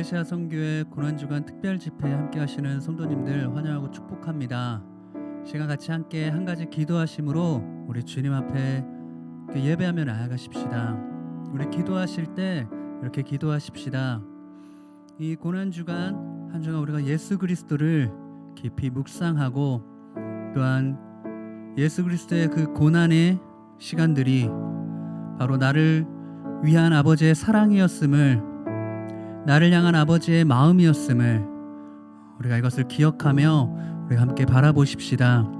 에베시아 선교회 고난주간 특별집회에 함께 하시는 성도님들 환영하고 축복합니다. 시간 같이 함께 한 가지 기도하심으로 우리 주님 앞에 예배하며 나아가십시다. 우리 기도하실 때 이렇게 기도하십시다. 이 고난주간 한 주간 우리가 예수 그리스도를 깊이 묵상하고 또한 예수 그리스도의 그 고난의 시간들이 바로 나를 위한 아버지의 사랑이었음을, 나를 향한 아버지의 마음이었음을 우리가 이것을 기억하며 우리가 함께 바라보십시다.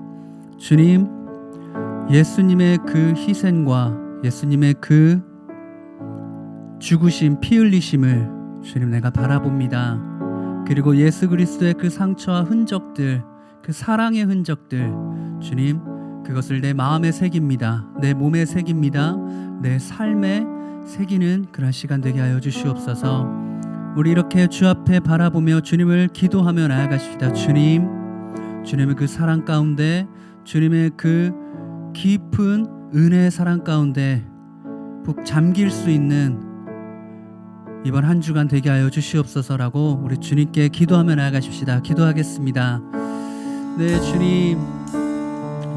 주님, 예수님의 그 희생과 예수님의 그 죽으심, 피 흘리심을 주님 내가 바라봅니다. 그리고 예수 그리스도의 그 상처와 흔적들, 그 사랑의 흔적들, 주님 그것을 내 마음에 새깁니다. 내 몸에 새깁니다. 내 삶에 새기는 그런 시간 되게 하여 주시옵소서. 우리 이렇게 주 앞에 바라보며 주님을 기도하며 나아가십시다. 주님, 주님의 그 사랑 가운데, 주님의 그 깊은 은혜의 사랑 가운데 푹 잠길 수 있는 이번 한 주간 되게 하여 주시옵소서라고 우리 주님께 기도하며 나아가십시다. 기도하겠습니다. 네, 주님,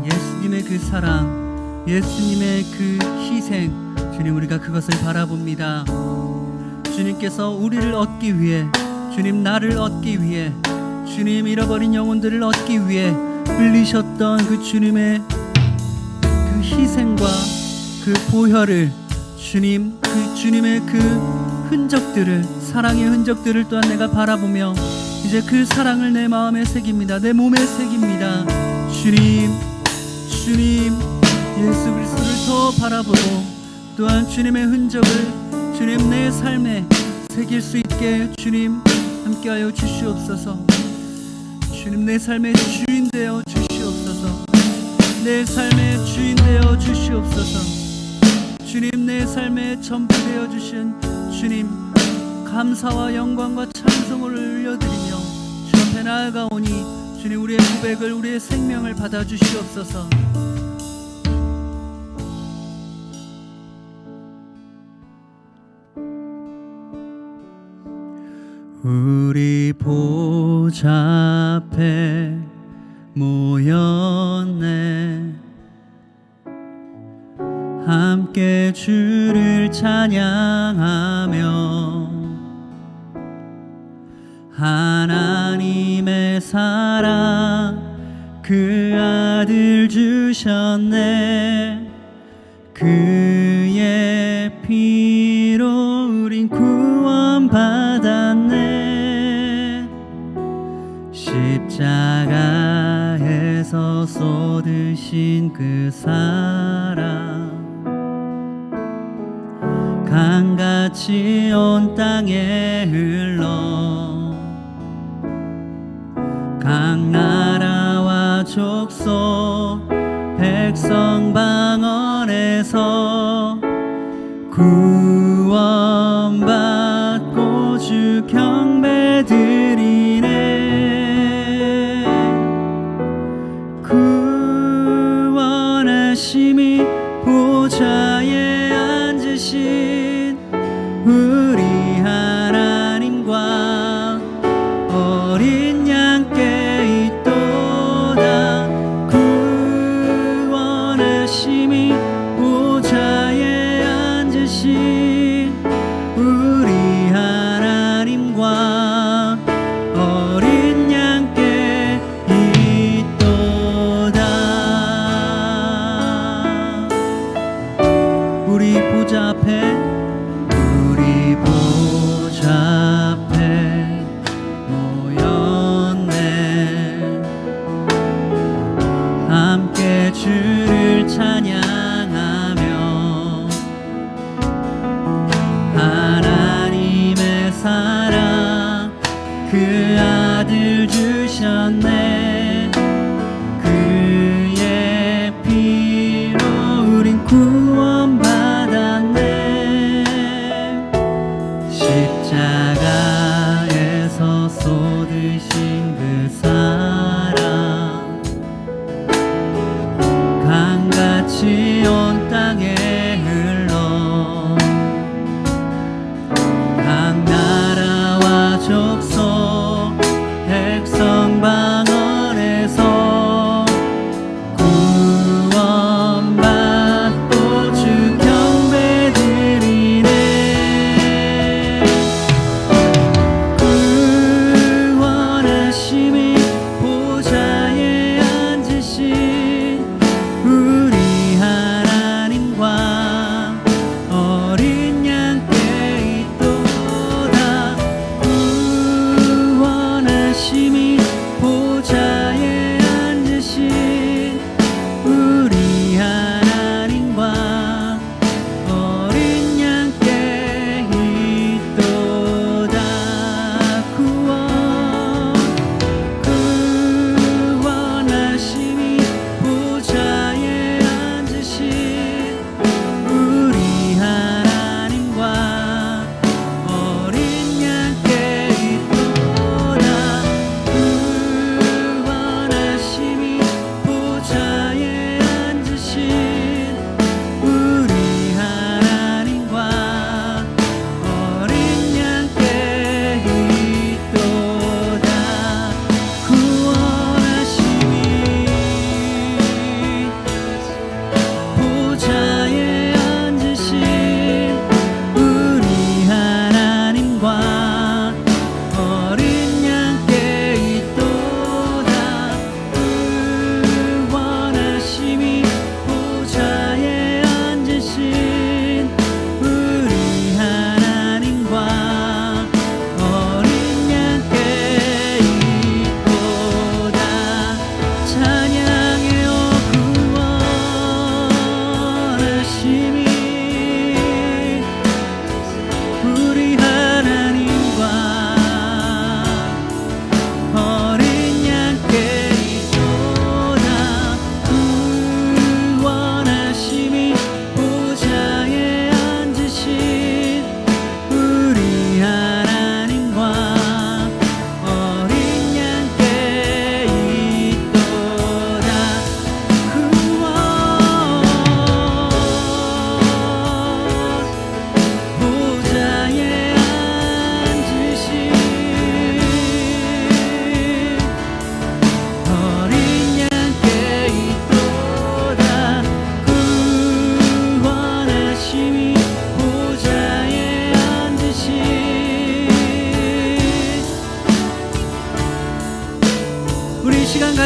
예수님의 그 사랑, 예수님의 그 희생, 주님 우리가 그것을 바라봅니다. 주님께서 우리를 얻기 위해, 주님 나를 얻기 위해, 주님 잃어버린 영혼들을 얻기 위해 흘리셨던 그 주님의 그 희생과 그 보혈을, 주님 그 주님의 그 흔적들을, 사랑의 흔적들을 또한 내가 바라보며 이제 그 사랑을 내 마음에 새깁니다. 내 몸에 새깁니다. 주님, 주님 예수 그리스도를 더 바라보고 또한 주님의 흔적을 주님 내 삶에 새길 수 있게 주님 함께하여 주시옵소서. 주님 내 삶의 주인 되어 주시옵소서. 내 삶의 주인 되어 주시옵소서. 주님 내 삶의 전부 되어 주신 주님, 감사와 영광과 찬송을 올려드리며 주 앞에 나아가오니 주님 우리의 고백을, 우리의 생명을 받아 주시옵소서. 우리 보좌 앞에 모였네. 함께 주를 찬양하며 하나님의 사랑 그 아들 주셨네. 그의 피로 우린 구원받았네. 십자가에서 쏟으신 그 사랑 강같이 온 땅에 흘러 각 나라와 족속 백성 방언에서 구원받고 주 경배드리네. 구원하심이 보좌에 앉으신 우리 하나님과 어린 양께 있도다. 구원하심이 보좌에 앉으신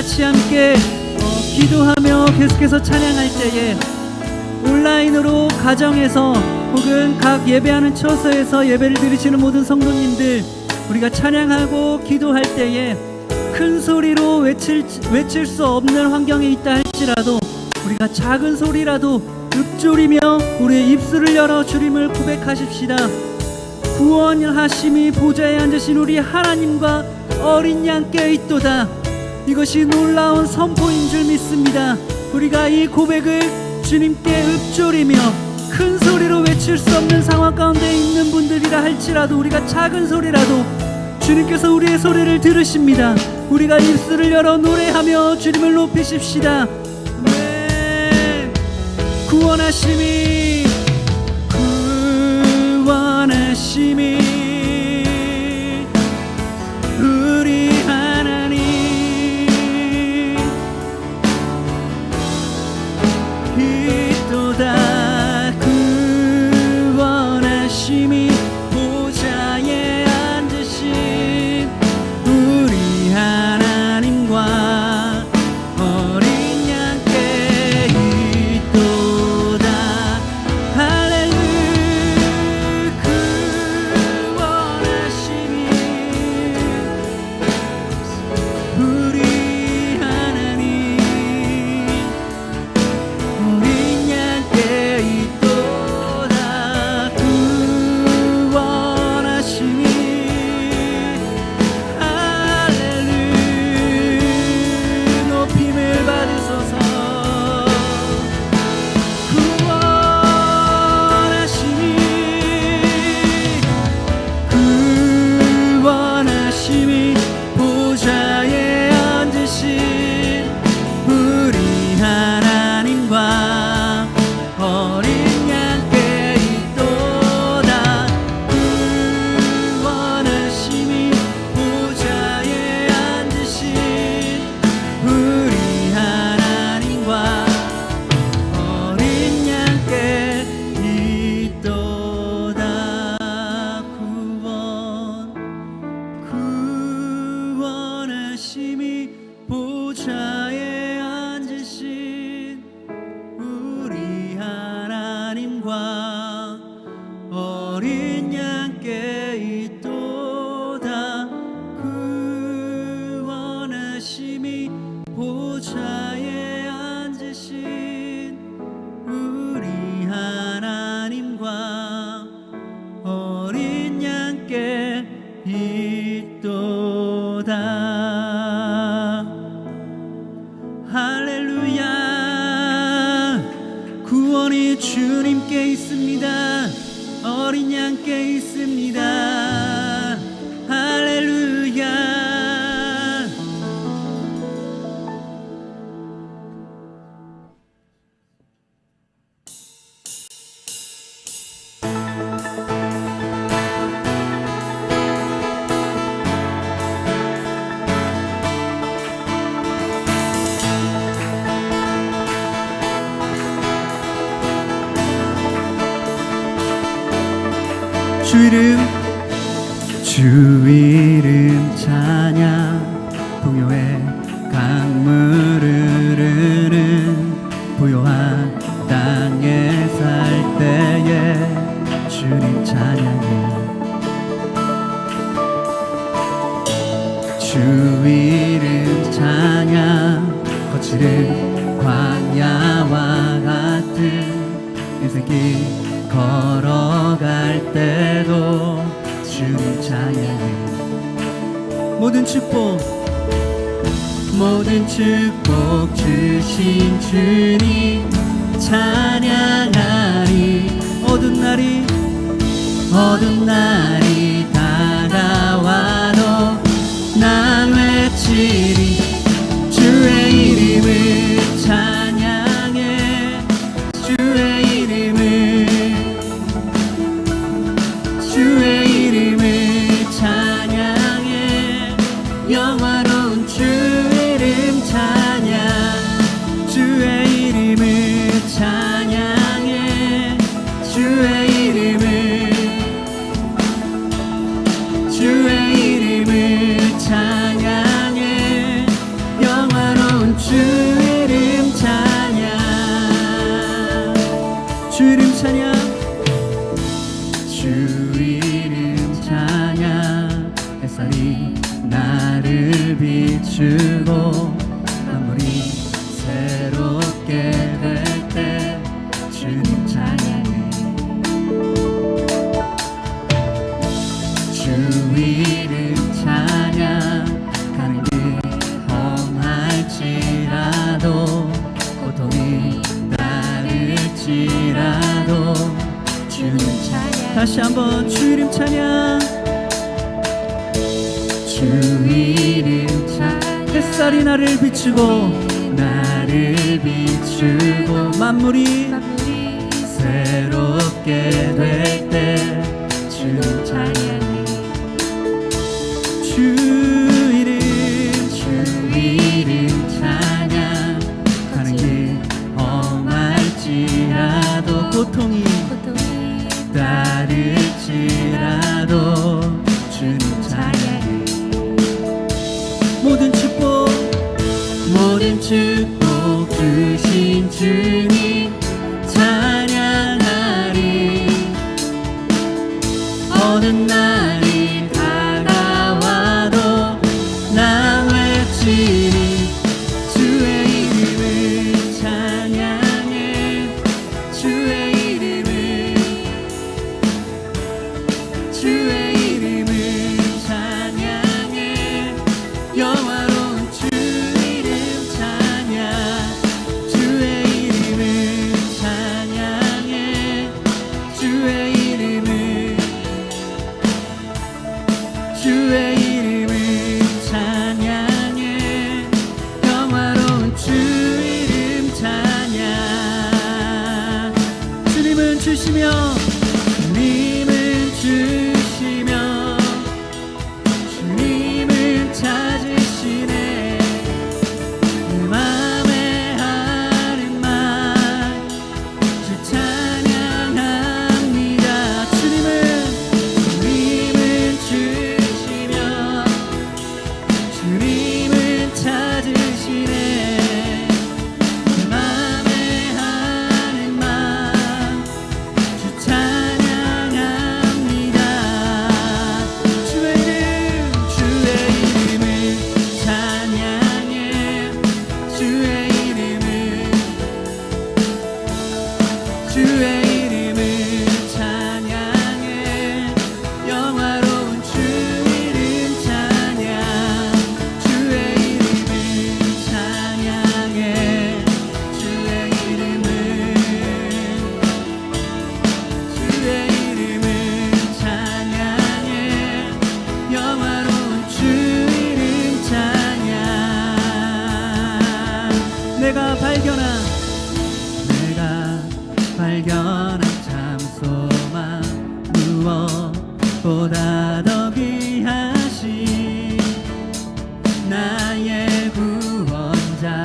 같이 함께 기도하며 계속해서 찬양할 때에 온라인으로 가정에서 혹은 각 예배하는 처소에서 예배를 드리시는 모든 성도님들, 우리가 찬양하고 기도할 때에 큰 소리로 외칠 수 없는 환경에 있다 할지라도 우리가 작은 소리라도 읊조리며 우리의 입술을 열어 주님을 고백하십시다. 구원하심이 보좌에 앉으신 우리 하나님과 어린 양께 있도다. 이것이 놀라운 선포인 줄 믿습니다. 우리가 이 고백을 주님께 읊조리며 큰 소리로 외칠 수 없는 상황 가운데 있는 분들이라 할지라도 우리가 작은 소리라도 주님께서 우리의 소리를 들으십니다. 우리가 입술을 열어 노래하며 주님을 높이십시다. 네. 구원하심이 우리 하나님 있도다. 구원하심이 보좌에 앉으신 우리 하나님과 어린 양께 있도다. 할렐루야. 구원하심이 우리 하나님 어린 양께 있도다. 구원하심이 할렐루야. 높임을 받으소서. 구원하심이 보좌에 앉으신 우리 하나님과 어린 양께 있도다. 구원하심이 보좌에 앉으신 우리 하나님과 어린 양께 있도다. 구원하심이 보좌에 앉으신 우리 하나님과 어린 양께 있도다. 구원하심이 보좌에 앉으신 우리 하나님과 어린 양께 있도다. 할렐루야. 구원이 주님께 있습니다. 어린 양께 있습니다. 할렐루야. 주 이름 찬양. 부요의 강물을 흐르는 부요한 땅에 살 때에 주님 찬양해. 주 이름 찬양. 거칠은 광야와 같은 인생길 걸어갈 때도 주님 찬양해. 모든 축복 주신 주님 찬양하리. 어두운 날이 다가와도 난 외치리. 주의 이름을 찬양해. 주의 이름을 찬양해. 영화로운 주 이름 찬양. 주의 이름을 찬양해. 주의 이름을 찬양해. 영화로운 주 이름 찬양, 주 이름 찬양, 주 이름 찬양. 햇살이 나를 비추고 만물이 새롭게 될 때 주님 찬양해. 주 이름 찬양. 가는 길 험할지라도 고통이 따를지라도 주님 찬양. 다시 한번 주 이름 찬양, 주 이름 찬양. 햇살이 나를 비추고 만물이 새롭게 될 때 주님 찬양해. 주 이름 찬양. 가는 길 험할지라도 고통이 따를지라도 주님 찬양해. 모든 축복 주신 주님 찬양하리. 어느 날이 다가와도 나 외치리. 주의 이름을 찬양해. 주의 이름을 찬양해. 영화로운 주 이름 찬양. 주의 이름을 찬양해. 주의 이름을 찬양해. 영화로운 주 이름 찬양. 주님은 주시며 주님은 찾으시네. 내 맘에 하는 말 주 찬양합니다. 주님은 주시며 주님은 찾으시네. 내 맘에 하는 말 주 찬양합니다. 주의 이름을 찬양해. 주의 이름을 찬양해. 영화로운 주 이름 찬양. 주의 이름을 찬양해. 주의 이름을 찬양해. 영화로운 주 이름 찬양. 내가 발견한 참 소망, 무엇보다 더 귀하신 나의 구원자.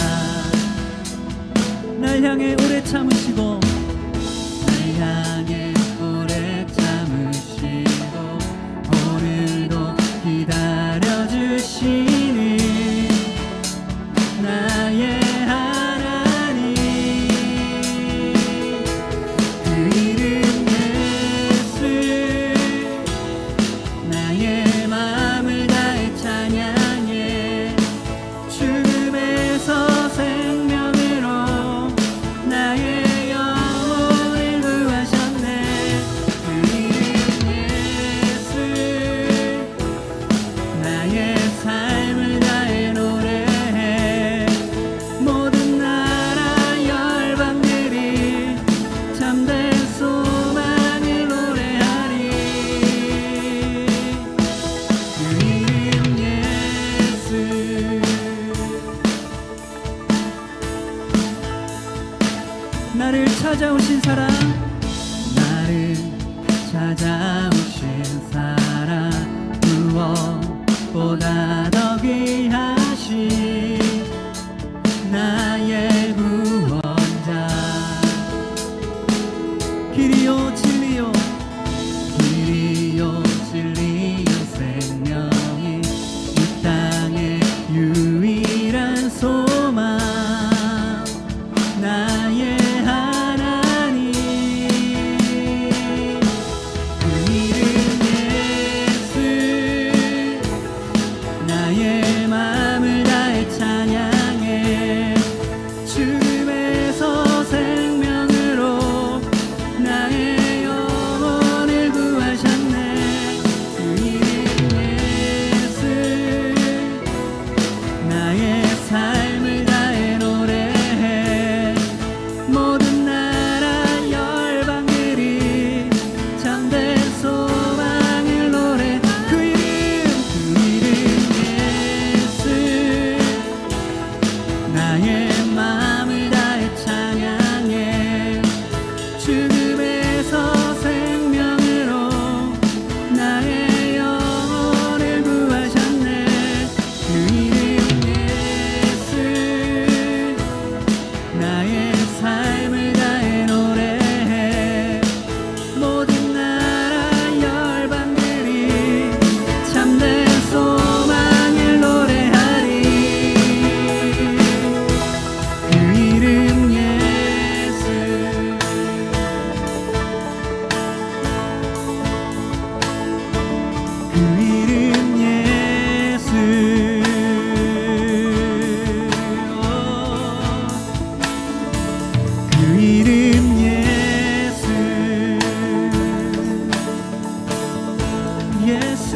날 향해 오래 참으시고 오늘도 기다려주시는 나의 하나님. 그 이름 예수. 나의 마음을 다해 찬양해. 죽음에서 생명으로 나의 영혼을 구하셨네. 그 이름 예수. 나의 삶을 다해 노래해. 모든 나라 열방들이 참된 소망을 노래하리. 그 이름 예수. 나를 찾아오신 사랑, 무엇보다 더 귀하신 나의 구원자. 길이요 진리요 생명이 이 땅의 유일한 소망. 나의 마음을 다해 찬양해. 죽음에서 생명으로 나의 영혼을 구하셨네. 그 이름 예수. 나의 삶을 다해 노래해. 모든 나라 열방들이 참된 소망을 노래하리. 그 이름 예수. 그 이름 예수. 그 이름 예수. 예수.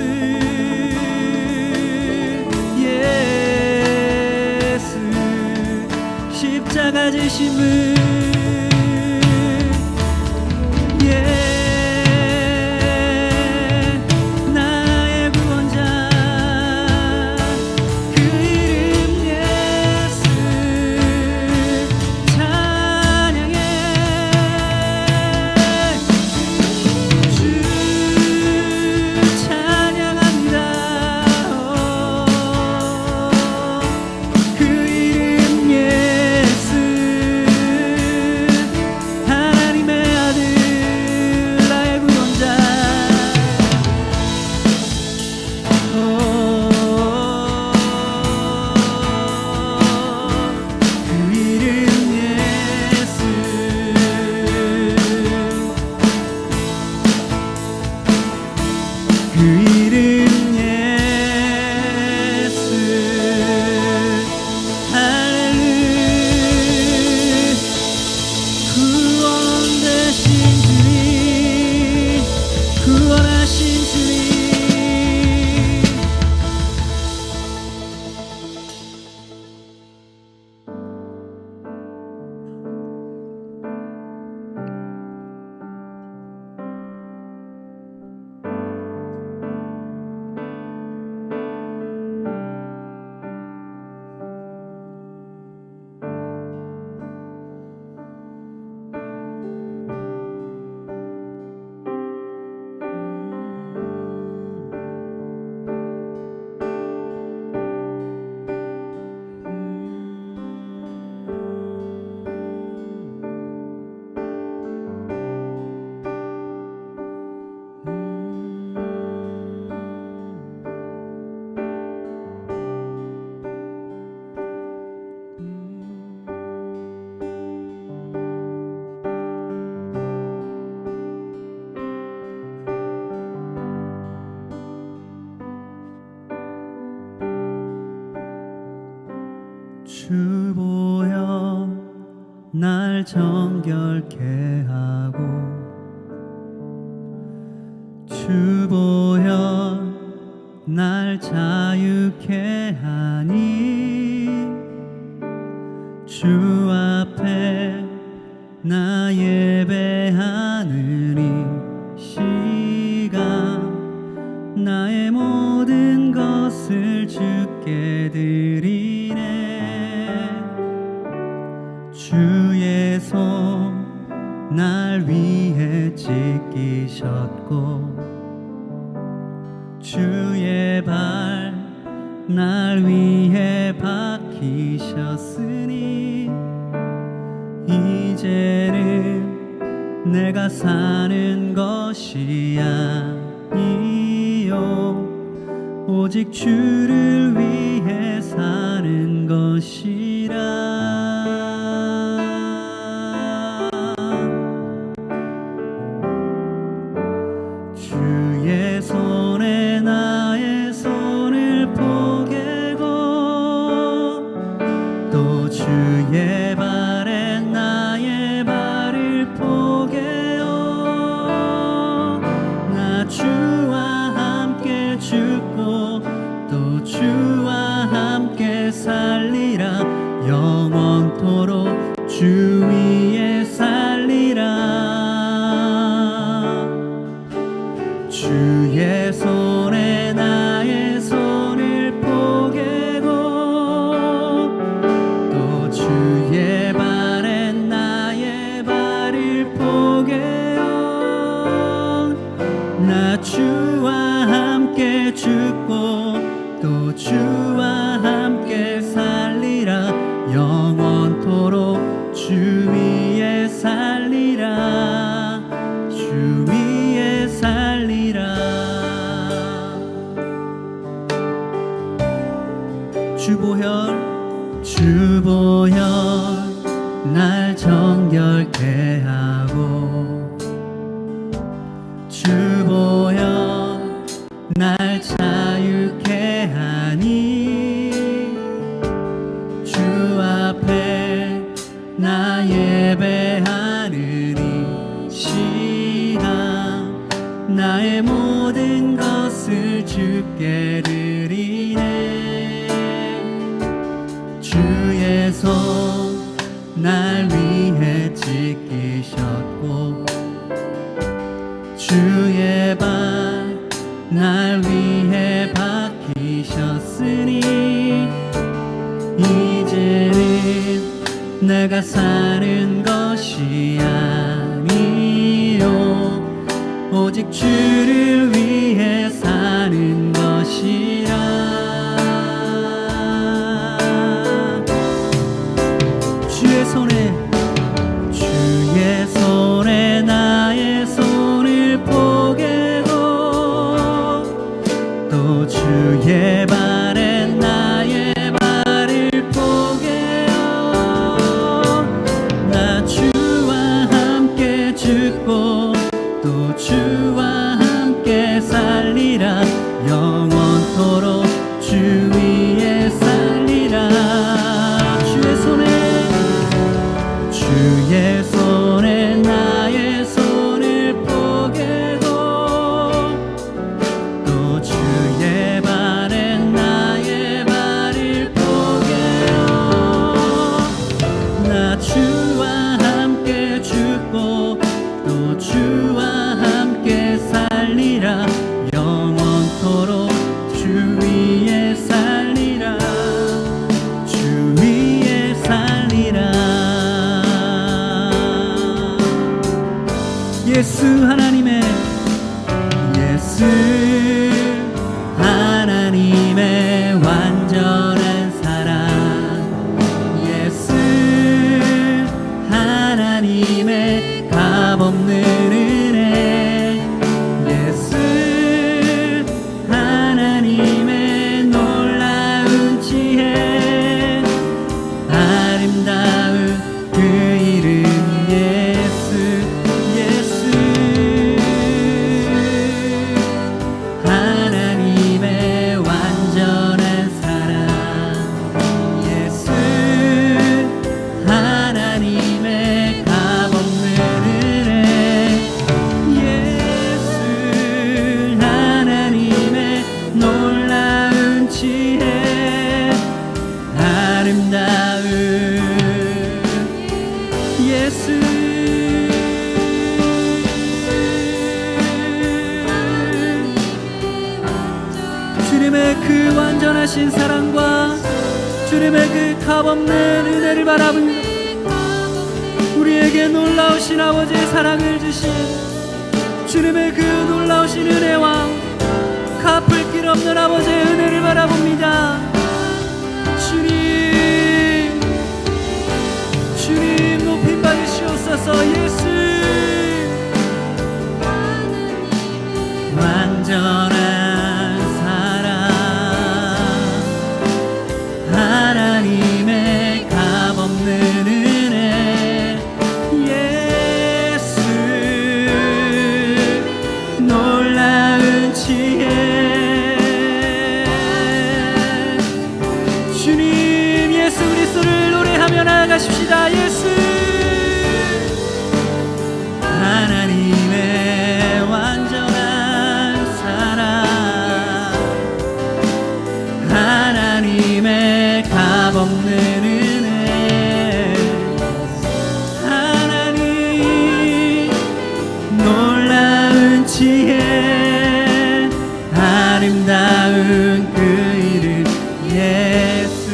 예수. 십자가 지신 분. 나의 구원자. 그 이름 예수. 찬양해. 주 찬양합니다. 그 이름 예수. 하나님의 아들 나의 구원자. 그 이름 예수. 그 이름 예수. 할렐루야. 구원 되신 주님. 구원하신 주님. 주 보여 날 정결케 하고. 주 보여 날 자유케 하니. 주 앞에 나 예배하는 이 시간 나의 모든 것을 주께 드리네. 주의 손 날 위해 찢기셨고 주의 발 날 위해 박히셨으니 이제는 내가 사는 것이 아니요 오직 주를 위해 사는 것이라. 주의 손에 나의 손을 포개고 또 주의 발에 나의 발을 포개어 나 주와 함께 죽고 또 주와 함께 살리라. 영원토록 주 위에 살리라. 주의 손에 나의 손을 포개고 또 영원토록 주 위에 살리라. 주 위에 살리라. 주보혈 날 정결케 하고, 주보혈 날 자유케 하니, 주 앞에 나 예배하는 이 시간 나의 모든 것을 주께 드리네. 주의 손 날 위해 지키셨고, 주의 발 날 위해 박히셨으니, 이제는 내가 사는 것이 아니요 오직 주를 위해 사는 것이라. 주의 손에 나의 손을 포개고, 또 주의 발에 나의 발을 포개어 나 주와 함께 죽고 또 주와 함께 살리라. 영원토록 주 위에 살리라. 주의 손에 나의 손을 포개고, 또 주의 발에 나의 발을 포개어 나 주와 함께 죽고 또 주와 함께 살리라. 영원토록 주 위에 살리라. 주 위에 살리라. 예수 하나님의 완전한 사랑, 예수 하나님의 값없는 은혜, 예수 하나님의 놀라운 지혜, 아름다운 그 이름 예수. 하나님의 완전한 사랑, 예수 하나님의 값없는 은혜, 예수 하나님의 놀라운 지혜, 아름다운 예수. 주님의 그 완전하신 사랑과 주님의 그 값없는 은혜를 바라보며 우리에게 놀라우신 아버지의 사랑을 주신 주님의 그 놀라우신 은혜와 갚을 길 없는 아버지의 은혜를 바라봅니다. 주님 높임 받으시옵소서. 예수 완전한 하나님의 값없는 은혜, 예수 놀라운 지혜, 주님 예수 그리스도를 노래하며 나아가십시다. 예수 하나님의 완전한 사랑, 하나님의 값없는 은혜, 하나님 놀라운 지혜, 아름다운 그 이름 예수.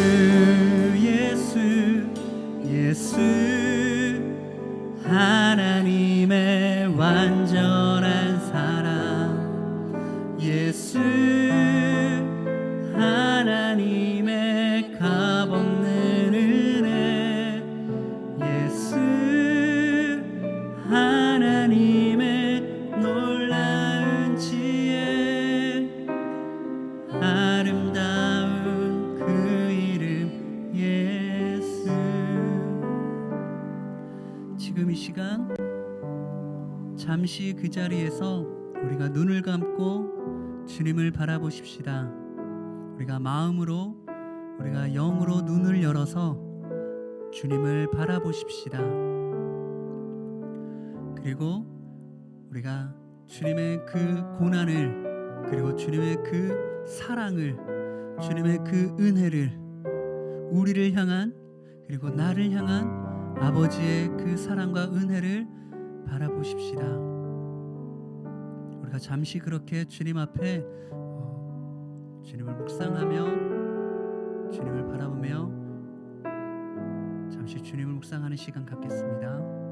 하나님의 완전한 사랑, 예수 하나님의 값없는 은혜, 지금 이 시간 잠시 그 자리에서 우리가 눈을 감고 주님을 바라보십시다. 우리가 마음으로, 우리가 영으로 눈을 열어서 주님을 바라보십시다. 그리고 우리가 주님의 그 고난을, 그리고 주님의 그 사랑을, 주님의 그 은혜를, 우리를 향한, 그리고 나를 향한 아버지의 그 사랑과 은혜를 바라보십시다. 우리가 잠시 그렇게 주님 앞에 주님을 묵상하며, 주님을 바라보며 잠시 주님을 묵상하는 시간 갖겠습니다.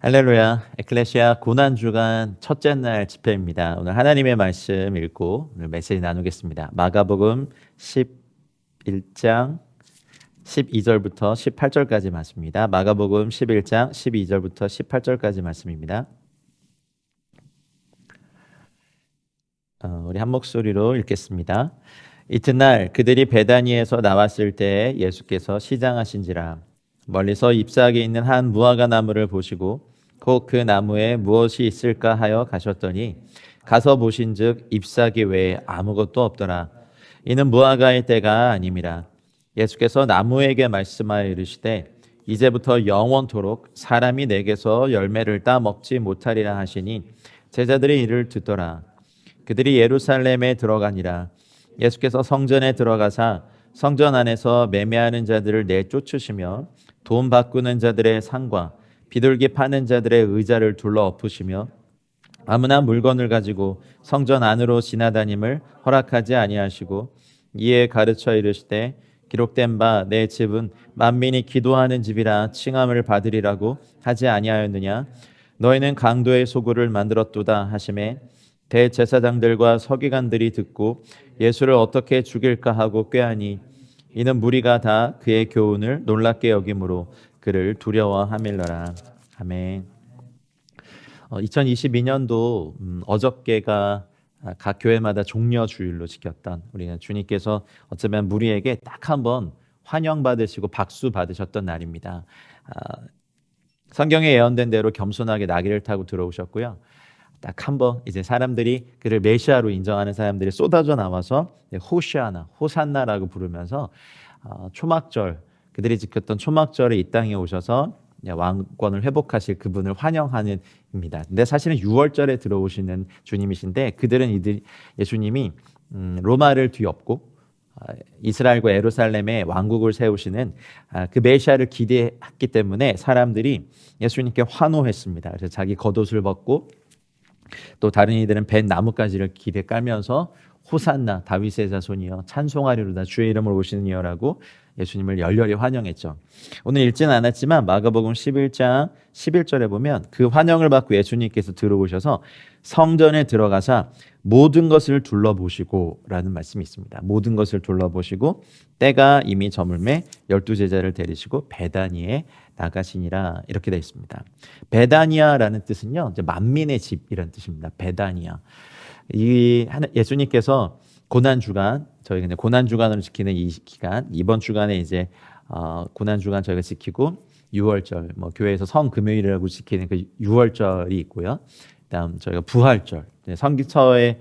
할렐루야. 에클레시아 고난주간 첫째 날 집회입니다. 오늘 하나님의 말씀 읽고 오늘 메시지 나누겠습니다. 마가복음 11장 12절부터 18절까지 말씀입니다. 마가복음 11장 12절부터 18절까지 말씀입니다. 우리 한 목소리로 읽겠습니다. 이튿날 그들이 베다니에서 나왔을 때 예수께서 시장하신지라 멀리서 잎사귀에 있는 한 무화과 나무를 보시고 곧 그 나무에 무엇이 있을까 하여 가셨더니 가서 보신즉 잎사귀 외에 아무것도 없더라. 이는 무화과의 때가 아님이라. 예수께서 나무에게 말씀하여 이르시되 이제부터 영원토록 사람이 내게서 열매를 따 먹지 못하리라 하시니 제자들이 이를 듣더라. 그들이 예루살렘에 들어가니라. 예수께서 성전에 들어가사 성전 안에서 매매하는 자들을 내쫓으시며 돈 바꾸는 자들의 상과 비둘기 파는 자들의 의자를 둘러 엎으시며 아무나 물건을 가지고 성전 안으로 지나다님을 허락하지 아니하시고 이에 가르쳐 이르시되 기록된 바 내 집은 만민이 기도하는 집이라 칭함을 받으리라고 하지 아니하였느냐. 너희는 강도의 소굴을 만들었도다 하시매 대제사장들과 서기관들이 듣고 예수를 어떻게 죽일까 하고 꾀하니 이는 무리가 다 그의 교훈을 놀랍게 여김으로 그를 두려워하밀러라. 아멘. 2022년도 어저께가 각 교회마다 종려 주일로 지켰던 우리가 주님께서 어쩌면 무리에게 딱 한번 환영받으시고 박수 받으셨던 날입니다. 성경에 예언된 대로 겸손하게 나귀를 타고 들어오셨고요. 딱 한번 이제 사람들이 그를 메시아로 인정하는 사람들이 쏟아져 나와서 호시아나, 호산나라고 부르면서 초막절, 그들이 지켰던 초막절에 이 땅에 오셔서 왕권을 회복하실 그분을 환영하는 입니다. 근데 사실은 6월절에 들어오시는 주님이신데 그들은 예수님이 로마를 뒤엎고 이스라엘과 예루살렘에 왕국을 세우시는 그 메시아를 기대했기 때문에 사람들이 예수님께 환호했습니다. 그래서 자기 겉옷을 벗고 또 다른 이들은 벤 나뭇가지를 길에 깔면서 호산나 다윗의 자손이여 찬송하리로다 주의 이름으로 오시는 이여라고 예수님을 열렬히 환영했죠. 오늘 읽지는 않았지만 마가복음 11장 11절에 보면 그 환영을 받고 예수님께서 들어오셔서 성전에 들어가사 모든 것을 둘러보시고 라는 말씀이 있습니다. 모든 것을 둘러보시고 때가 이미 저물매 12제자를 데리시고 베다니에 나가시니라 이렇게 되어 있습니다. 베다니아라는 뜻은요 이제 만민의 집이라는 뜻입니다. 베다니아. 이 예수님께서 고난 주간 저희가 이제 고난 주간으로 지키는 이 기간 이번 주간에 이제 고난 주간 저희가 지키고 6월절 뭐 교회에서 성금요일이라고 지키는 그 6월절이 있고요. 그다음 저희가 부활절 성기처의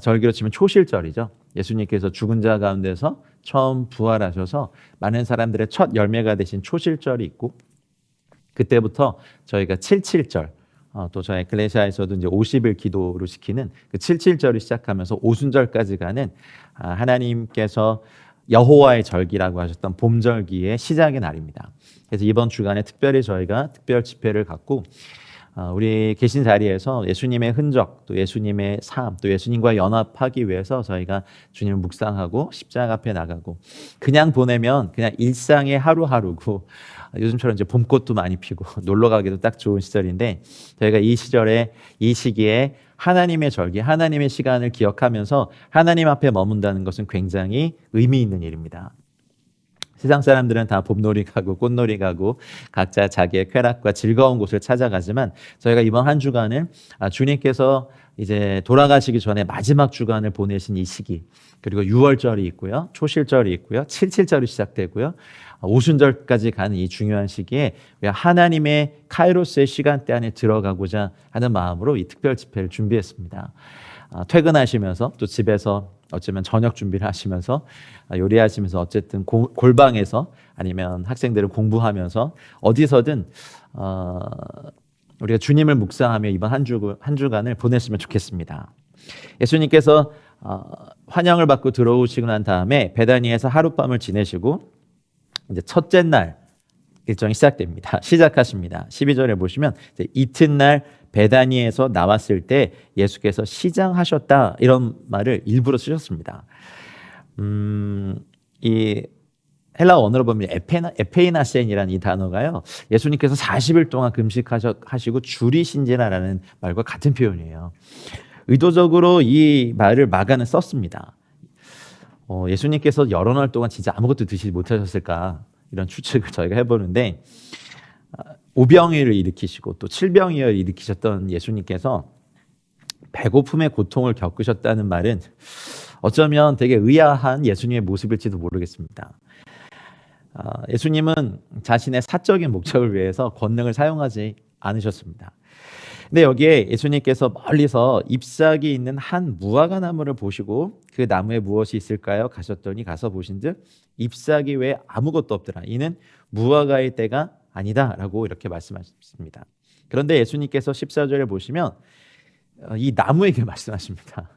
절기로 치면 초실절이죠. 예수님께서 죽은 자 가운데서 처음 부활하셔서 많은 사람들의 첫 열매가 되신 초실절이 있고 그때부터 저희가 77절 또 저희 에클레시아에서도 이제 50일 기도로 지키는 그 77절을 시작하면서 오순절까지 가는 하나님께서 여호와의 절기라고 하셨던 봄절기의 시작의 날입니다. 그래서 이번 주간에 특별히 저희가 특별 집회를 갖고 우리 계신 자리에서 예수님의 흔적, 또 예수님의 삶, 또 예수님과 연합하기 위해서 저희가 주님을 묵상하고 십자가 앞에 나가고 그냥 보내면 그냥 일상의 하루하루고 요즘처럼 이제 봄꽃도 많이 피고 놀러 가기도 딱 좋은 시절인데 저희가 이 시절에 이 시기에 하나님의 절기, 하나님의 시간을 기억하면서 하나님 앞에 머문다는 것은 굉장히 의미 있는 일입니다. 세상 사람들은 다 봄놀이 가고 꽃놀이 가고 각자 자기의 쾌락과 즐거운 곳을 찾아가지만 저희가 이번 한 주간은 주님께서 이제 돌아가시기 전에 마지막 주간을 보내신 이 시기 그리고 6월절이 있고요. 초실절이 있고요. 77절이 시작되고요. 오순절까지 가는 이 중요한 시기에 하나님의 카이로스의 시간대 안에 들어가고자 하는 마음으로 이 특별 집회를 준비했습니다. 퇴근하시면서 또 집에서 어쩌면 저녁 준비를 하시면서 요리하시면서 어쨌든 골방에서 아니면 학생들을 공부하면서 어디서든 우리가 주님을 묵상하며 이번 한 주간을 보냈으면 좋겠습니다. 예수님께서 환영을 받고 들어오시고 난 다음에 베다니에서 하룻밤을 지내시고 이제 첫째 날 일정이 시작하십니다. 12절에 보시면 이튿날 베다니에서 나왔을 때 예수께서 시장하셨다 이런 말을 일부러 쓰셨습니다. 이 헬라어 언어로 보면 에페이나센이라는 이 단어가요. 예수님께서 40일 동안 금식하시고 줄이신지라라는 말과 같은 표현이에요. 의도적으로 이 말을 마가는 썼습니다. 예수님께서 여러 날 동안 진짜 아무것도 드시지 못하셨을까 이런 추측을 저희가 해보는데 오병이어를 일으키시고 또 칠병이어를 일으키셨던 예수님께서 배고픔의 고통을 겪으셨다는 말은 어쩌면 되게 의아한 예수님의 모습일지도 모르겠습니다. 예수님은 자신의 사적인 목적을 위해서 권능을 사용하지 않으셨습니다. 근데 여기에 예수님께서 멀리서 잎사귀 있는 한 무화과 나무를 보시고 그 나무에 무엇이 있을까요? 가셨더니 가서 보신즉 잎사귀 외에 아무것도 없더라. 이는 무화과의 때가 아니다라고 이렇게 말씀하십니다. 그런데 예수님께서 14절에 보시면 이 나무에게 말씀하십니다.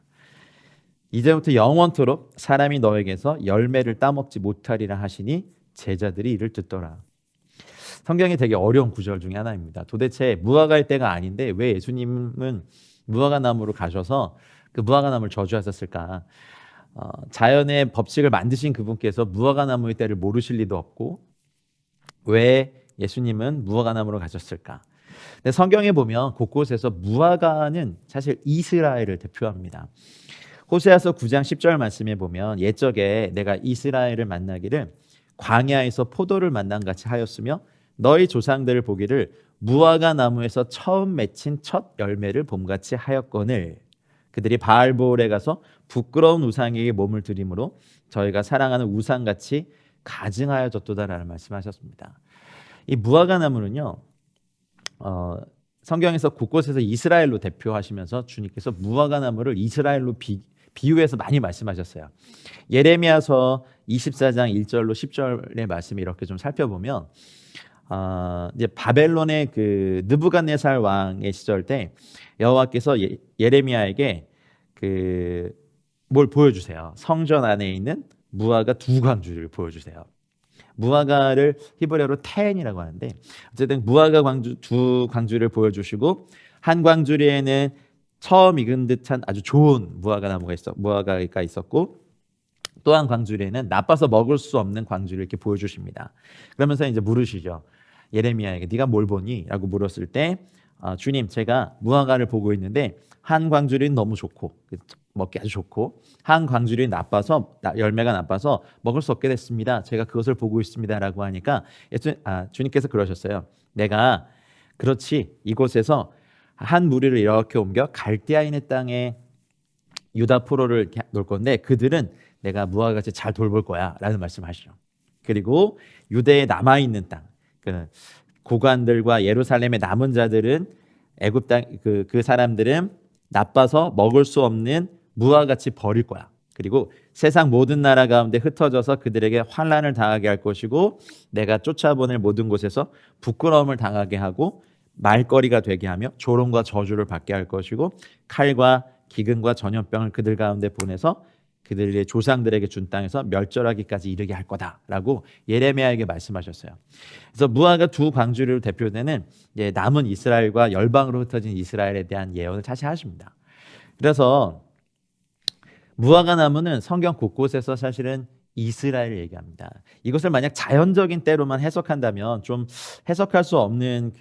이제부터 영원토록 사람이 너에게서 열매를 따먹지 못하리라 하시니 제자들이 이를 듣더라. 성경이 되게 어려운 구절 중에 하나입니다. 도대체 무화과의 때가 아닌데 왜 예수님은 무화과 나무로 가셔서 그 무화과 나무를 저주하셨을까? 자연의 법칙을 만드신 그분께서 무화과나무의 때를 모르실 리도 없고 왜 예수님은 무화과나무로 가셨을까? 근데 성경에 보면 곳곳에서 무화과는 사실 이스라엘을 대표합니다. 호세아서 9장 10절 말씀에 보면 옛적에 내가 이스라엘을 만나기를 광야에서 포도를 만난 같이 하였으며 너희 조상들을 보기를 무화과 나무에서 처음 맺힌 첫 열매를 봄같이 하였거늘 그들이 바알보올에 가서 부끄러운 우상에게 몸을 들이므로 저희가 사랑하는 우상같이 가증하여졌도다라는 말씀하셨습니다. 이 무화과 나무는요, 성경에서 곳곳에서 이스라엘로 대표하시면서 주님께서 무화과 나무를 이스라엘로 비유해서 많이 말씀하셨어요. 예레미야서 24장 1절로 10절의 말씀을 이렇게 좀 살펴보면 이제 바벨론의 그 느부갓네살 왕의 시절 때 여호와께서 예레미야에게 뭘 보여주세요. 성전 안에 있는 무화과 두 광주를 보여주세요. 무화과를 히브리어로 텐이라고 하는데 어쨌든 무화과 두 광주를 보여주시고 한 광주리에는 처음 익은 듯한 아주 좋은 무화과가 있었고 또 한 광주리에는 나빠서 먹을 수 없는 광주를 이렇게 보여주십니다. 그러면서 이제 물으시죠. 예레미야에게 네가 뭘 보니? 라고 물었을 때 주님 제가 무화과를 보고 있는데 한 광주리는 너무 좋고 먹기 아주 좋고 한 광주리는 나빠서 열매가 나빠서 먹을 수 없게 됐습니다. 제가 그것을 보고 있습니다. 라고 하니까 주님께서 그러셨어요. 내가 그렇지 이곳에서 한 무리를 이렇게 옮겨 갈대아인의 땅에 유다 포로를 놓을 건데 그들은 내가 무화과같이 잘 돌볼 거야 라는 말씀하시죠. 그리고 유대에 남아있는 땅 고관들과 예루살렘의 남은 자들은 애굽 땅 그 사람들은 나빠서 먹을 수 없는 무화같이 버릴 거야. 그리고 세상 모든 나라 가운데 흩어져서 그들에게 환난을 당하게 할 것이고 내가 쫓아보낼 모든 곳에서 부끄러움을 당하게 하고 말거리가 되게 하며 조롱과 저주를 받게 할 것이고 칼과 기근과 전염병을 그들 가운데 보내서 그들의 조상들에게 준 땅에서 멸절하기까지 이르게 할 거다라고 예레미야에게 말씀하셨어요. 그래서 무화과 두 광주를 대표되는 남은 이스라엘과 열방으로 흩어진 이스라엘에 대한 예언을 다시 하십니다. 그래서 무화과 나무는 성경 곳곳에서 사실은 이스라엘을 얘기합니다. 이것을 만약 자연적인 때로만 해석한다면 좀 해석할 수 없는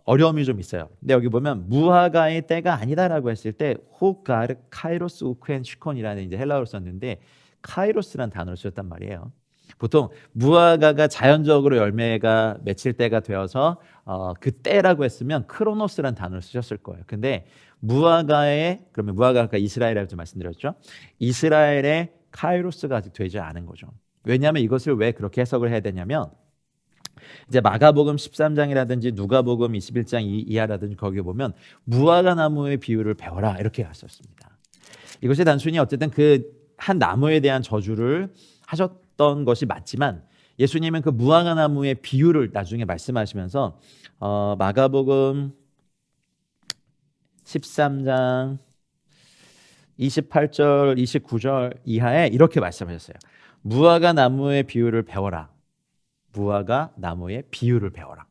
어려움이 좀 있어요. 근데 여기 보면 무화과의 때가 아니다라고 했을 때 호가르 카이로스 우크엔 슈콘이라는 이제 헬라어를 썼는데 카이로스란 단어를 쓰였단 말이에요. 보통 무화과가 자연적으로 열매가 맺힐 때가 되어서 그 때라고 했으면 크로노스란 단어를 쓰셨을 거예요. 근데 그러면 무화과가 이스라엘이라고 좀 말씀드렸죠. 이스라엘의 카이로스가 아직 되지 않은 거죠. 왜냐하면 이것을 왜 그렇게 해석을 해야 되냐면 이제 마가복음 13장이라든지 누가복음 21장 이하라든지 거기 보면 무화과 나무의 비유를 배워라 이렇게 하셨습니다. 이것이 단순히 어쨌든 그 한 나무에 대한 저주를 하셨던 것이 맞지만 예수님은 그 무화과 나무의 비유를 나중에 말씀하시면서 마가복음 13장 28절 29절 이하에 이렇게 말씀하셨어요. 무화과 나무의 비유를 배워라. 무화과 나무의 비유를 배워라.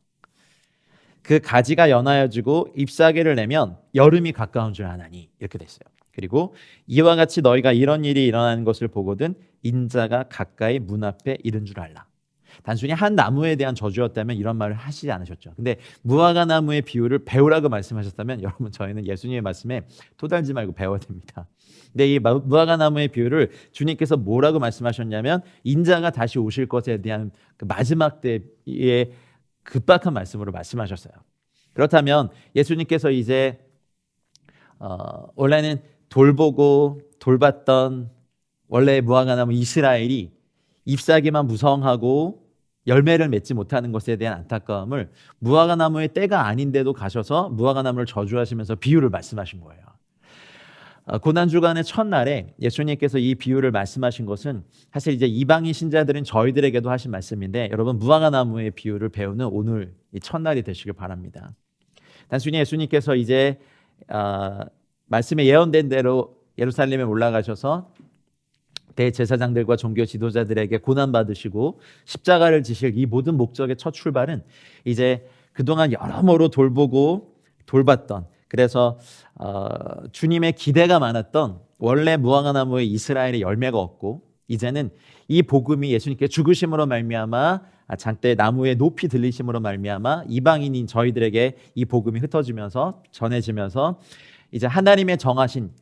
그 가지가 연하여지고 잎사귀를 내면 여름이 가까운 줄 아나니 이렇게 됐어요. 그리고 이와 같이 너희가 이런 일이 일어나는 것을 보거든 인자가 가까이 문 앞에 이른 줄 알라. 단순히 한 나무에 대한 저주였다면 이런 말을 하시지 않으셨죠. 근데 무화과 나무의 비유를 배우라고 말씀하셨다면 여러분 저희는 예수님의 말씀에 토달지 말고 배워야 됩니다. 근데 이 무화과 나무의 비유를 주님께서 뭐라고 말씀하셨냐면 인자가 다시 오실 것에 대한 그 마지막 때의 급박한 말씀으로 말씀하셨어요. 그렇다면 예수님께서 이제 원래는 돌보고 돌봤던 원래 무화과 나무 이스라엘이 잎사귀만 무성하고 열매를 맺지 못하는 것에 대한 안타까움을 무화과 나무의 때가 아닌데도 가셔서 무화과 나무를 저주하시면서 비유를 말씀하신 거예요. 고난주간의 첫날에 예수님께서 이 비유를 말씀하신 것은 사실 이제 이방인 신자들은 저희들에게도 하신 말씀인데 여러분 무화과 나무의 비유를 배우는 오늘 이 첫날이 되시길 바랍니다. 단순히 예수님께서 이제 말씀에 예언된 대로 예루살렘에 올라가셔서 대제사장들과 종교 지도자들에게 고난받으시고 십자가를 지실 이 모든 목적의 첫 출발은 이제 그동안 여러모로 돌보고 돌봤던 그래서 주님의 기대가 많았던 원래 무화과 나무에 이스라엘의 열매가 없고 이제는 이 복음이 예수님께 죽으심으로 말미암아 장대 나무의 높이 들리심으로 말미암아 이방인인 저희들에게 이 복음이 흩어지면서 전해지면서 이제 하나님의 정하신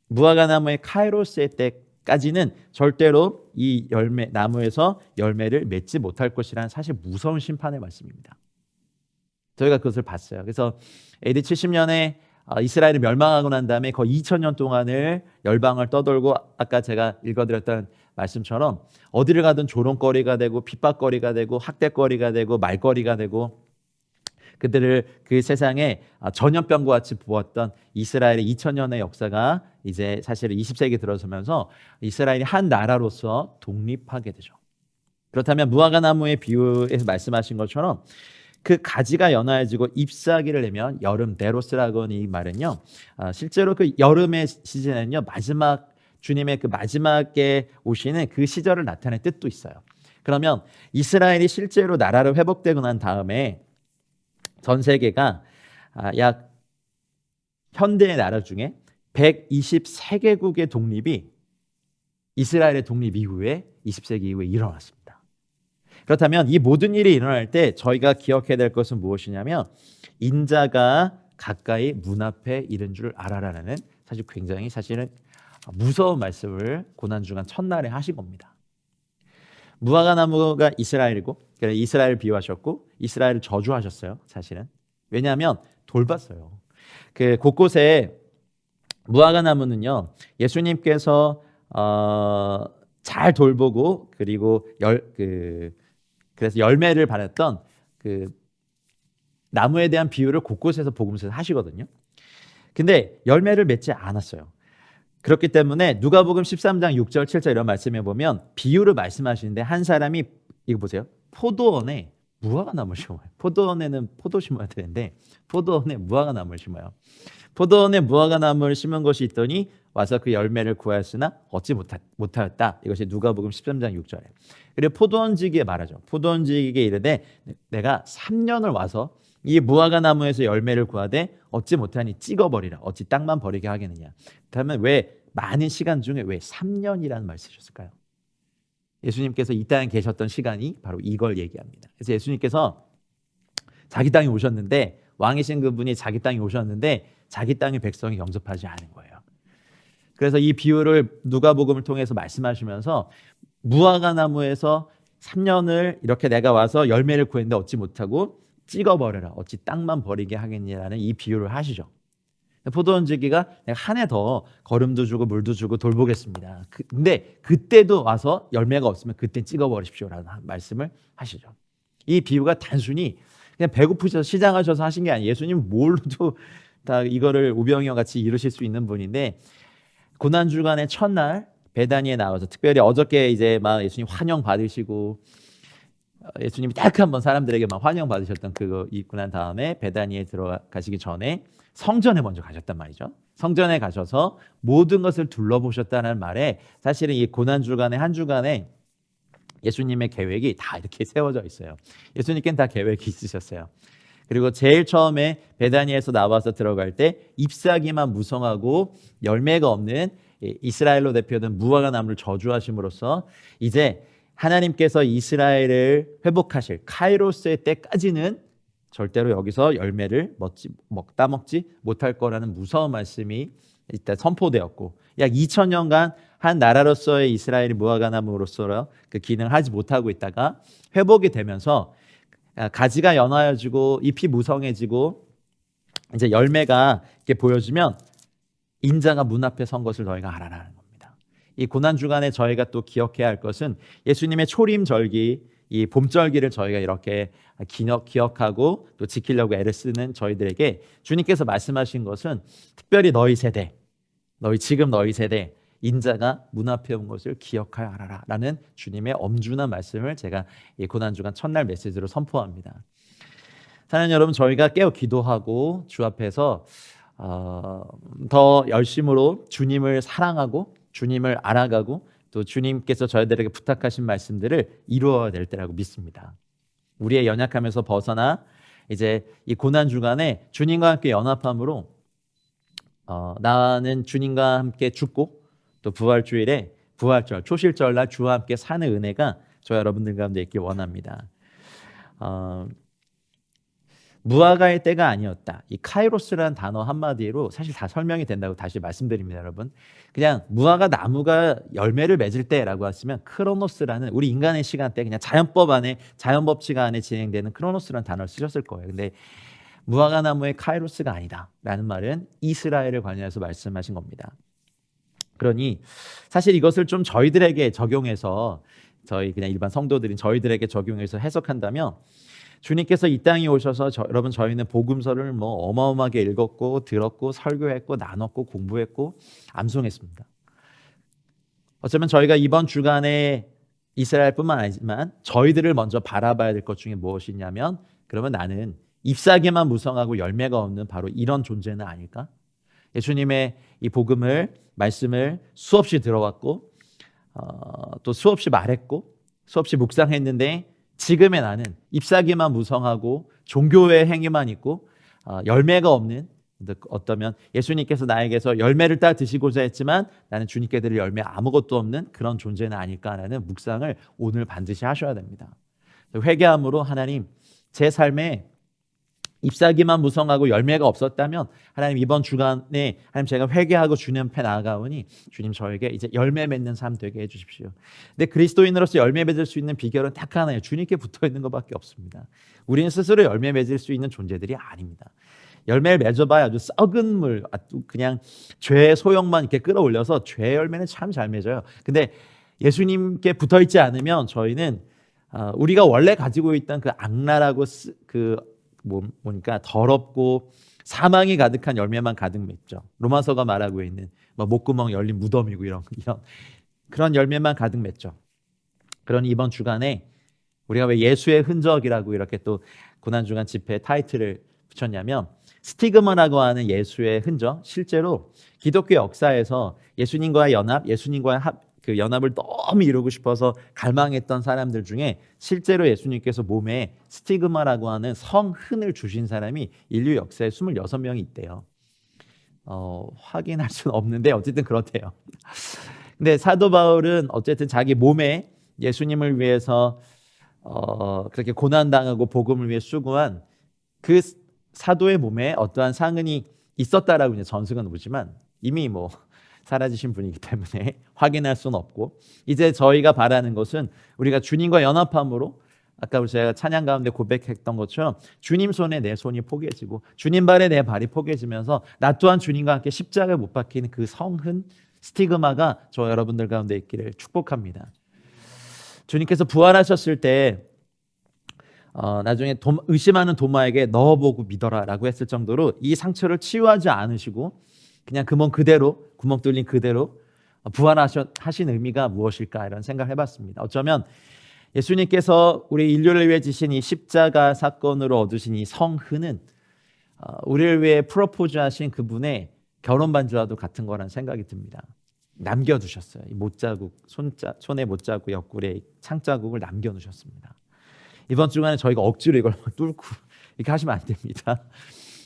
무화과 나무의 카이로스의 때까지는 절대로 이 열매 나무에서 열매를 맺지 못할 것이라는 사실 무서운 심판의 말씀입니다. 저희가 그것을 봤어요. 그래서 AD 70년에 이스라엘이 멸망하고 난 다음에 거의 2000년 동안을 열방을 떠돌고 아까 제가 읽어드렸던 말씀처럼 어디를 가든 조롱거리가 되고 핍박거리가 되고 학대거리가 되고 말거리가 되고 그들을 그 세상에 전염병과 같이 부었던 이스라엘의 2000년의 역사가 이제 사실은 20세기 들어서면서 이스라엘이 한 나라로서 독립하게 되죠. 그렇다면 무화과 나무의 비유에서 말씀하신 것처럼 그 가지가 연화해지고 잎사귀를 내면 여름 데로스라고 하는 이 말은요, 실제로 그 여름의 시즌에는요 마지막 주님의 그 마지막에 오시는 그 시절을 나타낼 뜻도 있어요. 그러면 이스라엘이 실제로 나라로 회복되고 난 다음에 전 세계가 약 현대의 나라 중에 123개국의 독립이 이스라엘의 독립 이후에 20세기 이후에 일어났습니다. 그렇다면 이 모든 일이 일어날 때 저희가 기억해야 될 것은 무엇이냐면 인자가 가까이 문 앞에 이른 줄 알아라는 사실 굉장히 사실은 무서운 말씀을 고난주간 첫날에 하신 겁니다. 무화과 나무가 이스라엘이고 이스라엘을 비유하셨고 이스라엘을 저주하셨어요. 사실은 왜냐하면 돌봤어요. 그 곳곳에 무화과 나무는요 예수님께서 잘 돌보고 그리고 그래서 열매를 받았던 그 나무에 대한 비유를 곳곳에서 복음서에서 하시거든요. 근데 열매를 맺지 않았어요. 그렇기 때문에 누가복음 13장 6절 7절 이런 말씀에 보면 비유를 말씀하시는데 한 사람이 이거 보세요. 포도원에 무화과 나무를 심어요. 포도원에는 포도 심어야 되는데 포도원에 무화과 나무를 심어요. 포도원에 무화과 나무를 심은 것이 있더니 와서 그 열매를 구하였으나 얻지 못하였다. 이것이 누가복음 13장 6절에. 그리고 포도원지기에 말하죠. 포도원지기에 이르되 내가 3년을 와서 이 무화과 나무에서 열매를 구하되 얻지 못하니 찍어버리라. 어찌 땅만 버리게 하겠느냐. 그러면 왜 많은 시간 중에 왜 3년이라는 말을 쓰셨을까요? 예수님께서 이 땅에 계셨던 시간이 바로 이걸 얘기합니다. 그래서 예수님께서 자기 땅에 오셨는데 왕이신 그분이 자기 땅에 오셨는데 자기 땅의 백성이 영접하지 않은 거예요. 그래서 이 비유를 누가복음을 통해서 말씀하시면서 무화과 나무에서 3년을 이렇게 내가 와서 열매를 구했는데 얻지 못하고 찍어버려라. 어찌 땅만 버리게 하겠니라는 이 비유를 하시죠. 포도원지기가 내가 한 해 더 거름도 주고 물도 주고 돌보겠습니다. 근데 그때도 와서 열매가 없으면 그때 찍어버리십시오라는 말씀을 하시죠. 이 비유가 단순히 그냥 배고프셔서 시장하셔서 하신 게 아니에요. 예수님 뭘로도 다 이거를 우병이와 같이 이루실 수 있는 분인데 고난주간의 첫날 베다니에 나와서 특별히 어저께 이제 막 예수님 환영 받으시고 예수님이 딱 한번 사람들에게 막 환영 받으셨던 그거 있고 난 다음에 베다니에 들어가시기 전에 성전에 먼저 가셨단 말이죠. 성전에 가셔서 모든 것을 둘러보셨다는 말에 사실은 이 고난주간의 한 주간에 예수님의 계획이 다 이렇게 세워져 있어요. 예수님께는 다 계획이 있으셨어요. 그리고 제일 처음에 베다니에서 나와서 들어갈 때 잎사귀만 무성하고 열매가 없는 이스라엘로 대표된 무화과 나무를 저주하심으로써 이제 하나님께서 이스라엘을 회복하실 카이로스의 때까지는 절대로 여기서 열매를 따먹지 못할 거라는 무서운 말씀이 일단 선포되었고 약 2000년간 한 나라로서의 이스라엘이 무화과 나무로서 그 기능을 하지 못하고 있다가 회복이 되면서 가지가 연화해지고 잎이 무성해지고 이제 열매가 이렇게 보여지면 인자가 문 앞에 선 것을 너희가 알아라는 겁니다. 이 고난 주간에 저희가 또 기억해야 할 것은 예수님의 초림절기, 이 봄절기를 저희가 이렇게 기억하고 또 지키려고 애를 쓰는 저희들에게 주님께서 말씀하신 것은 특별히 너희 세대, 지금 너희 세대 인자가 문 앞에 온 것을 기억하여 알아라 라는 주님의 엄중한 말씀을 제가 이 고난주간 첫날 메시지로 선포합니다. 사랑하는 여러분, 저희가 깨어 기도하고 주 앞에서 더 열심으로 주님을 사랑하고 주님을 알아가고 또 주님께서 저희들에게 부탁하신 말씀들을 이루어야 될 때라고 믿습니다. 우리의 연약함에서 벗어나 이제 이 고난 주간에 주님과 함께 연합함으로 나는 주님과 함께 죽고 또 부활주일에 부활절 초실절날 주와 함께 사는 은혜가 저 여러분들 가운데 있길 원합니다. 무화과의 때가 아니었다. 이 카이로스라는 단어 한마디로 사실 다 설명이 된다고 다시 말씀드립니다, 여러분. 그냥 무화과 나무가 열매를 맺을 때라고 하시면 크로노스라는 우리 인간의 시간대 그냥 자연법 안에 자연 법칙 안에 진행되는 크로노스라는 단어를 쓰셨을 거예요. 근데 무화과 나무의 카이로스가 아니다라는 말은 이스라엘을 관련해서 말씀하신 겁니다. 그러니 사실 이것을 좀 저희들에게 적용해서 저희 그냥 일반 성도들인 저희들에게 적용해서 해석한다면 주님께서 이 땅에 오셔서 여러분 저희는 복음서를 뭐 어마어마하게 읽었고 들었고 설교했고 나눴고 공부했고 암송했습니다. 어쩌면 저희가 이번 주간에 이스라엘뿐만 아니지만 저희들을 먼저 바라봐야 될 것 중에 무엇이냐면 그러면 나는 잎사귀만 무성하고 열매가 없는 바로 이런 존재는 아닐까? 예수님의 이 복음을 말씀을 수없이 들어왔고 또 수없이 말했고 수없이 묵상했는데 지금의 나는 잎사귀만 무성하고 종교의 행위만 있고 열매가 없는 어떠면 예수님께서 나에게서 열매를 따 드시고자 했지만 나는 주님께 드릴 열매 아무것도 없는 그런 존재는 아닐까라는 묵상을 오늘 반드시 하셔야 됩니다. 회개함으로 하나님 제 삶에 잎사귀만 무성하고 열매가 없었다면 하나님 이번 주간에 하나님 제가 회개하고 주님 앞에 나아가오니 주님 저에게 이제 열매 맺는 삶 되게 해주십시오. 근데 그리스도인으로서 열매 맺을 수 있는 비결은 딱 하나예요. 주님께 붙어 있는 것밖에 없습니다. 우리는 스스로 열매 맺을 수 있는 존재들이 아닙니다. 열매를 맺어봐야 아주 썩은 물, 그냥 죄의 소용만 이렇게 끌어올려서 죄의 열매는 참 잘 맺어요. 근데 예수님께 붙어 있지 않으면 저희는 우리가 원래 가지고 있던 그 악랄하고 뭐니까 더럽고 사망이 가득한 열매만 가득 맺죠. 로마서가 말하고 있는 목구멍 열린 무덤이고 이런 그런 열매만 가득 맺죠. 그러니 이번 주간에 우리가 왜 예수의 흔적이라고 이렇게 또 고난주간 집회 타이틀을 붙였냐면 스티그마라고 하는 예수의 흔적, 실제로 기독교 역사에서 예수님과의 연합, 예수님과의 그 연합을 너무 이루고 싶어서 갈망했던 사람들 중에 실제로 예수님께서 몸에 스티그마라고 하는 성흔을 주신 사람이 인류 역사에 26명이 있대요. 확인할 수는 없는데 어쨌든 그렇대요. 근데 사도 바울은 어쨌든 자기 몸에 예수님을 위해서 그렇게 고난당하고 복음을 위해 수고한 그 사도의 몸에 어떠한 상흔이 있었다라고 이제 전승은 오지만 이미 사라지신 분이기 때문에 확인할 수는 없고 이제 저희가 바라는 것은 우리가 주님과 연합함으로 아까 제가 찬양 가운데 고백했던 것처럼 주님 손에 내 손이 포개지고 주님 발에 내 발이 포개지면서 나 또한 주님과 함께 십자가에 못 박히는 그 성흔 스티그마가 저 여러분들 가운데 있기를 축복합니다. 주님께서 부활하셨을 때 나중에 의심하는 도마에게 넣어보고 믿어라 라고 했을 정도로 이 상처를 치유하지 않으시고 그냥 그 몸 그대로 구멍 뚫린 그대로 부활하신 의미가 무엇일까 이런 생각을 해봤습니다. 어쩌면 예수님께서 우리 인류를 위해 지신 이 십자가 사건으로 얻으신 이 성흔은 우리를 위해 프로포즈하신 그분의 결혼 반지와도 같은 거란 생각이 듭니다. 남겨두셨어요. 이 못자국, 손에 못자국, 옆구리에 창자국을 남겨두셨습니다. 이번 주간에 저희가 억지로 이걸 뚫고 이렇게 하시면 안 됩니다.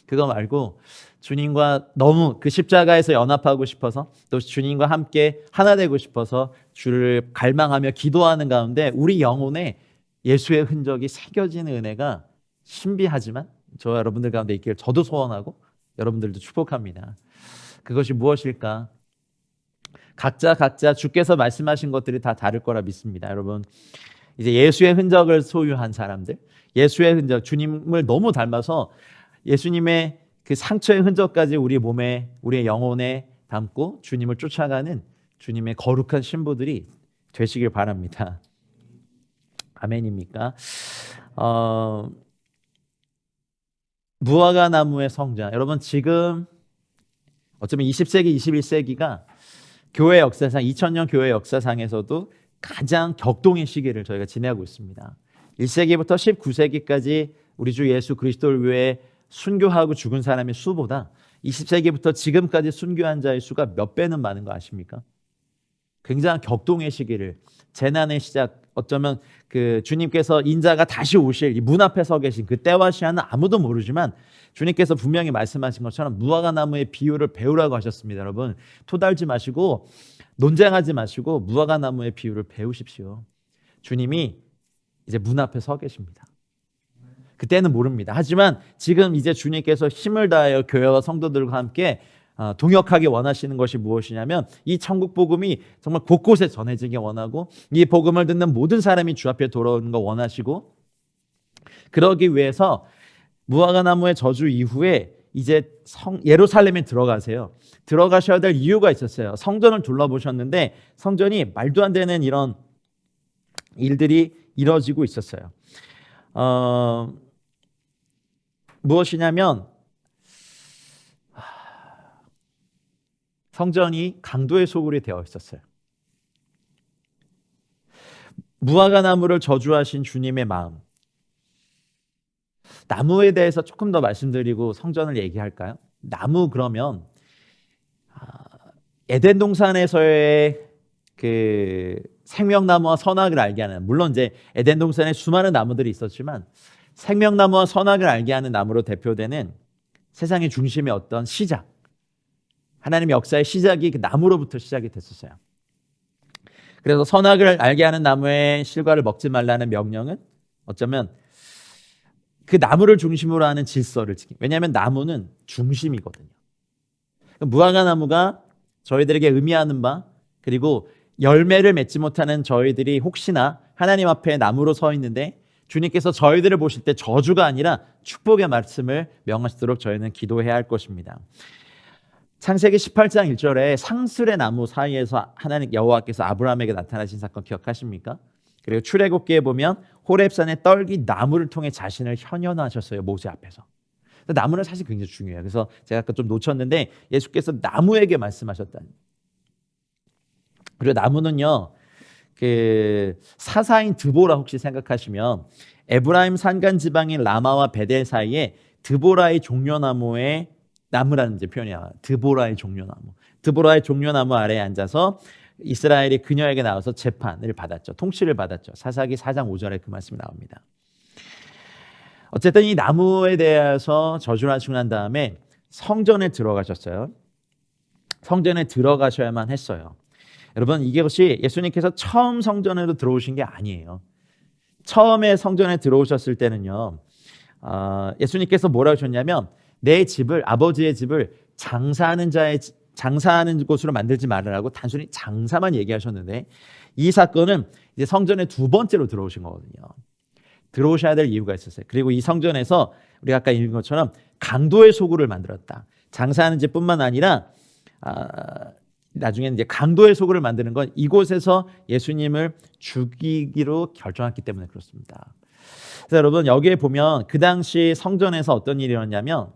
그거 말고 주님과 너무 그 십자가에서 연합하고 싶어서 또 주님과 함께 하나 되고 싶어서 주를 갈망하며 기도하는 가운데 우리 영혼에 예수의 흔적이 새겨지는 은혜가 신비하지만 저 여러분들 가운데 있기를 저도 소원하고 여러분들도 축복합니다. 그것이 무엇일까? 각자 주께서 말씀하신 것들이 다 다를 거라 믿습니다. 여러분 이제 예수의 흔적을 소유한 사람들, 예수의 흔적, 주님을 너무 닮아서 예수님의 그 상처의 흔적까지 우리 몸에, 우리의 영혼에 담고 주님을 쫓아가는 주님의 거룩한 신부들이 되시길 바랍니다. 아멘입니까? 무화과 나무의 성장. 여러분 지금 어쩌면 20세기, 21세기가 교회 역사상, 2000년 교회 역사상에서도 가장 격동의 시기를 저희가 지내고 있습니다. 1세기부터 19세기까지 우리 주 예수 그리스도를 위해 순교하고 죽은 사람의 수보다 20세기부터 지금까지 순교한 자의 수가 몇 배는 많은 거 아십니까? 굉장한 격동의 시기를 재난의 시작, 어쩌면 그 주님께서 인자가 다시 오실 이 문 앞에 서 계신 그 때와 시간은 아무도 모르지만 주님께서 분명히 말씀하신 것처럼 무화과 나무의 비유를 배우라고 하셨습니다. 여러분, 토달지 마시고 논쟁하지 마시고 무화과 나무의 비유를 배우십시오. 주님이 이제 문 앞에 서 계십니다. 그때는 모릅니다. 하지만 지금 이제 주님께서 힘을 다하여 교회와 성도들과 함께 동역하기 원하시는 것이 무엇이냐면 이 천국 복음이 정말 곳곳에 전해지기 원하고 이 복음을 듣는 모든 사람이 주 앞에 돌아오는 거 원하시고, 그러기 위해서 무화과 나무의 저주 이후에 이제 예루살렘에 들어가세요. 들어가셔야 될 이유가 있었어요. 성전을 둘러보셨는데 성전이 말도 안 되는 이런 일들이 이뤄지고 있었어요. 무엇이냐면 성전이 강도의 소굴이 되어 있었어요. 무화과 나무를 저주하신 주님의 마음. 나무에 대해서 조금 더 말씀드리고 성전을 얘기할까요? 나무 그러면 에덴 동산에서의 그 생명나무와 선악을 알게 하는, 물론 이제 에덴 동산에 수많은 나무들이 있었지만 생명나무와 선악을 알게 하는 나무로 대표되는 세상의 중심의 어떤 시작, 하나님의 역사의 시작이 그 나무로부터 시작이 됐었어요. 그래서 선악을 알게 하는 나무의 실과를 먹지 말라는 명령은 어쩌면 그 나무를 중심으로 하는 질서를 지킵니다. 왜냐하면 나무는 중심이거든요. 무화과 나무가 저희들에게 의미하는 바, 그리고 열매를 맺지 못하는 저희들이 혹시나 하나님 앞에 나무로 서 있는데 주님께서 저희들을 보실 때 저주가 아니라 축복의 말씀을 명하시도록 저희는 기도해야 할 것입니다. 창세기 18장 1절에 상술의 나무 사이에서 하나님 여호와께서 아브라함에게 나타나신 사건 기억하십니까? 그리고 출애굽기에 보면 호렙산의 떨기 나무를 통해 자신을 현현하셨어요. 모세 앞에서. 나무는 사실 굉장히 중요해요. 그래서 제가 아까 좀 놓쳤는데 예수께서 나무에게 말씀하셨다니. 그리고 나무는요, 그 사사인 드보라 혹시 생각하시면 에브라임 산간 지방인 라마와 베델 사이에 드보라의 종려나무의 나무라는 이제 표현이 나와요. 드보라의 종려나무. 드보라의 종려나무 아래에 앉아서 이스라엘이 그녀에게 나와서 재판을 받았죠. 통치를 받았죠. 사사기 4장 5절에 그 말씀이 나옵니다. 어쨌든 이 나무에 대해서 저주를 하시고 난 다음에 성전에 들어가셨어요. 성전에 들어가셔야만 했어요. 여러분, 이것이 예수님께서 처음 성전에도 들어오신 게 아니에요. 처음에 성전에 들어오셨을 때는요, 예수님께서 뭐라고 하셨냐면 내 집을, 아버지의 집을 장사하는 곳으로 만들지 말으라고 단순히 장사만 얘기하셨는데, 이 사건은 이제 성전에 두 번째로 들어오신 거거든요. 들어오셔야 될 이유가 있었어요. 그리고 이 성전에서 우리가 아까 읽은 것처럼 강도의 소굴을 만들었다. 장사하는 집뿐만 아니라 나중에는 이제 강도의 소굴을 만드는 건 이곳에서 예수님을 죽이기로 결정했기 때문에 그렇습니다. 그래서 여러분, 여기에 보면 그 당시 성전에서 어떤 일이 일어났냐면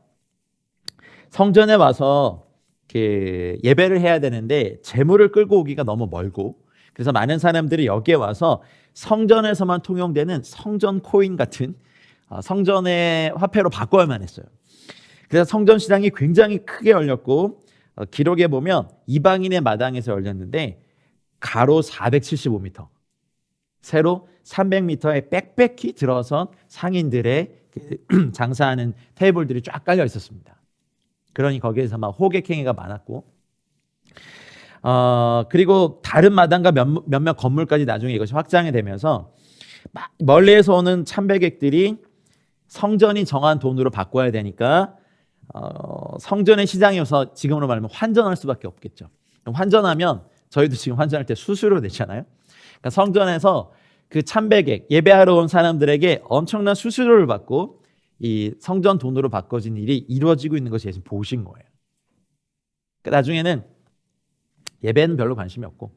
성전에 와서 예배를 해야 되는데 재물을 끌고 오기가 너무 멀고, 그래서 많은 사람들이 여기에 와서 성전에서만 통용되는 성전 코인 같은 성전의 화폐로 바꿔야만 했어요. 그래서 성전 시장이 굉장히 크게 열렸고, 기록에 보면 이방인의 마당에서 열렸는데 가로 475m, 세로 300m의 빽빽히 들어선 상인들의 장사하는 테이블들이 쫙 깔려 있었습니다. 그러니 거기에서 막 호객행위가 많았고, 그리고 다른 마당과 몇몇 건물까지 나중에 이것이 확장이 되면서 멀리에서 오는 참배객들이 성전이 정한 돈으로 바꿔야 되니까 성전의 시장에서 지금으로 말하면 환전할 수밖에 없겠죠. 환전하면 저희도 지금 환전할 때 수수료 내잖아요. 그러니까 성전에서 그 참배객, 예배하러 온 사람들에게 엄청난 수수료를 받고 이 성전 돈으로 바꿔진 일이 이루어지고 있는 것이 예수님 보신 거예요. 그러니까 나중에는 예배는 별로 관심이 없고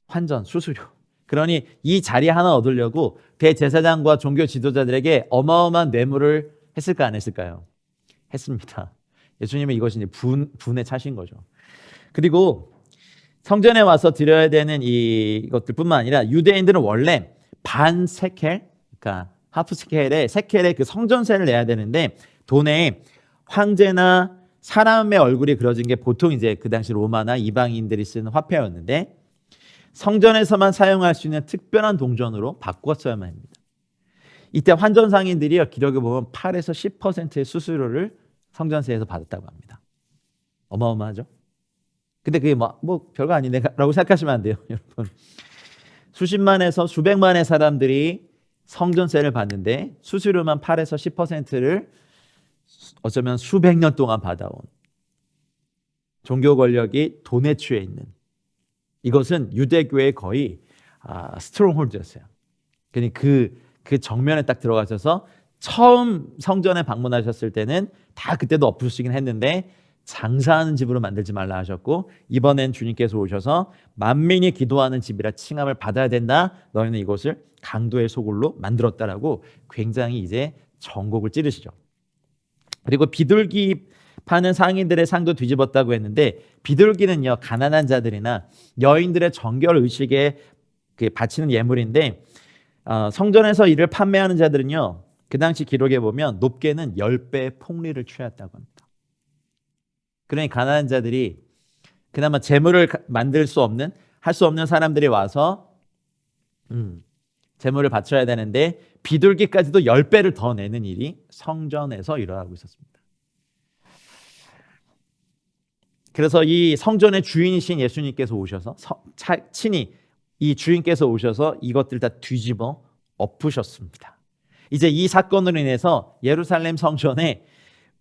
환전, 수수료. 그러니 이 자리 하나 얻으려고 대제사장과 종교 지도자들에게 어마어마한 뇌물을 했을까 안 했을까요? 했습니다. 예수님은 이것이 이제 분에 차신 거죠. 그리고 성전에 와서 드려야 되는 이것들뿐만 아니라 유대인들은 원래 반 세켈, 그러니까 하프 세켈의 그 성전세를 내야 되는데, 돈에 황제나 사람의 얼굴이 그려진 게 보통 이제 그 당시 로마나 이방인들이 쓰는 화폐였는데, 성전에서만 사용할 수 있는 특별한 동전으로 바꿨어야만 합니다. 이때 환전 상인들이 기록에 보면 8에서 10%의 수수료를 성전세에서 받았다고 합니다. 어마어마하죠? 근데 그게 뭐 별거 아니네 라고 생각하시면 안 돼요, 여러분. 수십만에서 수백만의 사람들이 성전세를 받는데 수수료만 8에서 10%를 어쩌면 수백 년 동안 받아온 종교 권력이 돈에 취해 있는, 이것은 유대교의 거의 스트롱홀드였어요. 그러니 그 정면에 딱 들어가셔서 처음 성전에 방문하셨을 때는 다 그때도 엎으시긴 했는데 장사하는 집으로 만들지 말라 하셨고, 이번엔 주님께서 오셔서 만민이 기도하는 집이라 칭함을 받아야 된다. 너희는 이곳을 강도의 소굴로 만들었다라고 굉장히 이제 전곡을 찌르시죠. 그리고 비둘기 파는 상인들의 상도 뒤집었다고 했는데, 비둘기는요 가난한 자들이나 여인들의 정결 의식에 바치는 예물인데, 성전에서 이를 판매하는 자들은요 그 당시 기록에 보면 높게는 10배의 폭리를 취했다고 합니다. 그러니 가난한 자들이 그나마 재물을 만들 수 없는, 할 수 없는 사람들이 와서 재물을 바쳐야 되는데 비둘기까지도 10배를 더 내는 일이 성전에서 일어나고 있었습니다. 그래서 이 성전의 주인이신 예수님께서 오셔서 친히 이 주인께서 오셔서 이것들 다 뒤집어 엎으셨습니다. 이제 이 사건으로 인해서 예루살렘 성전에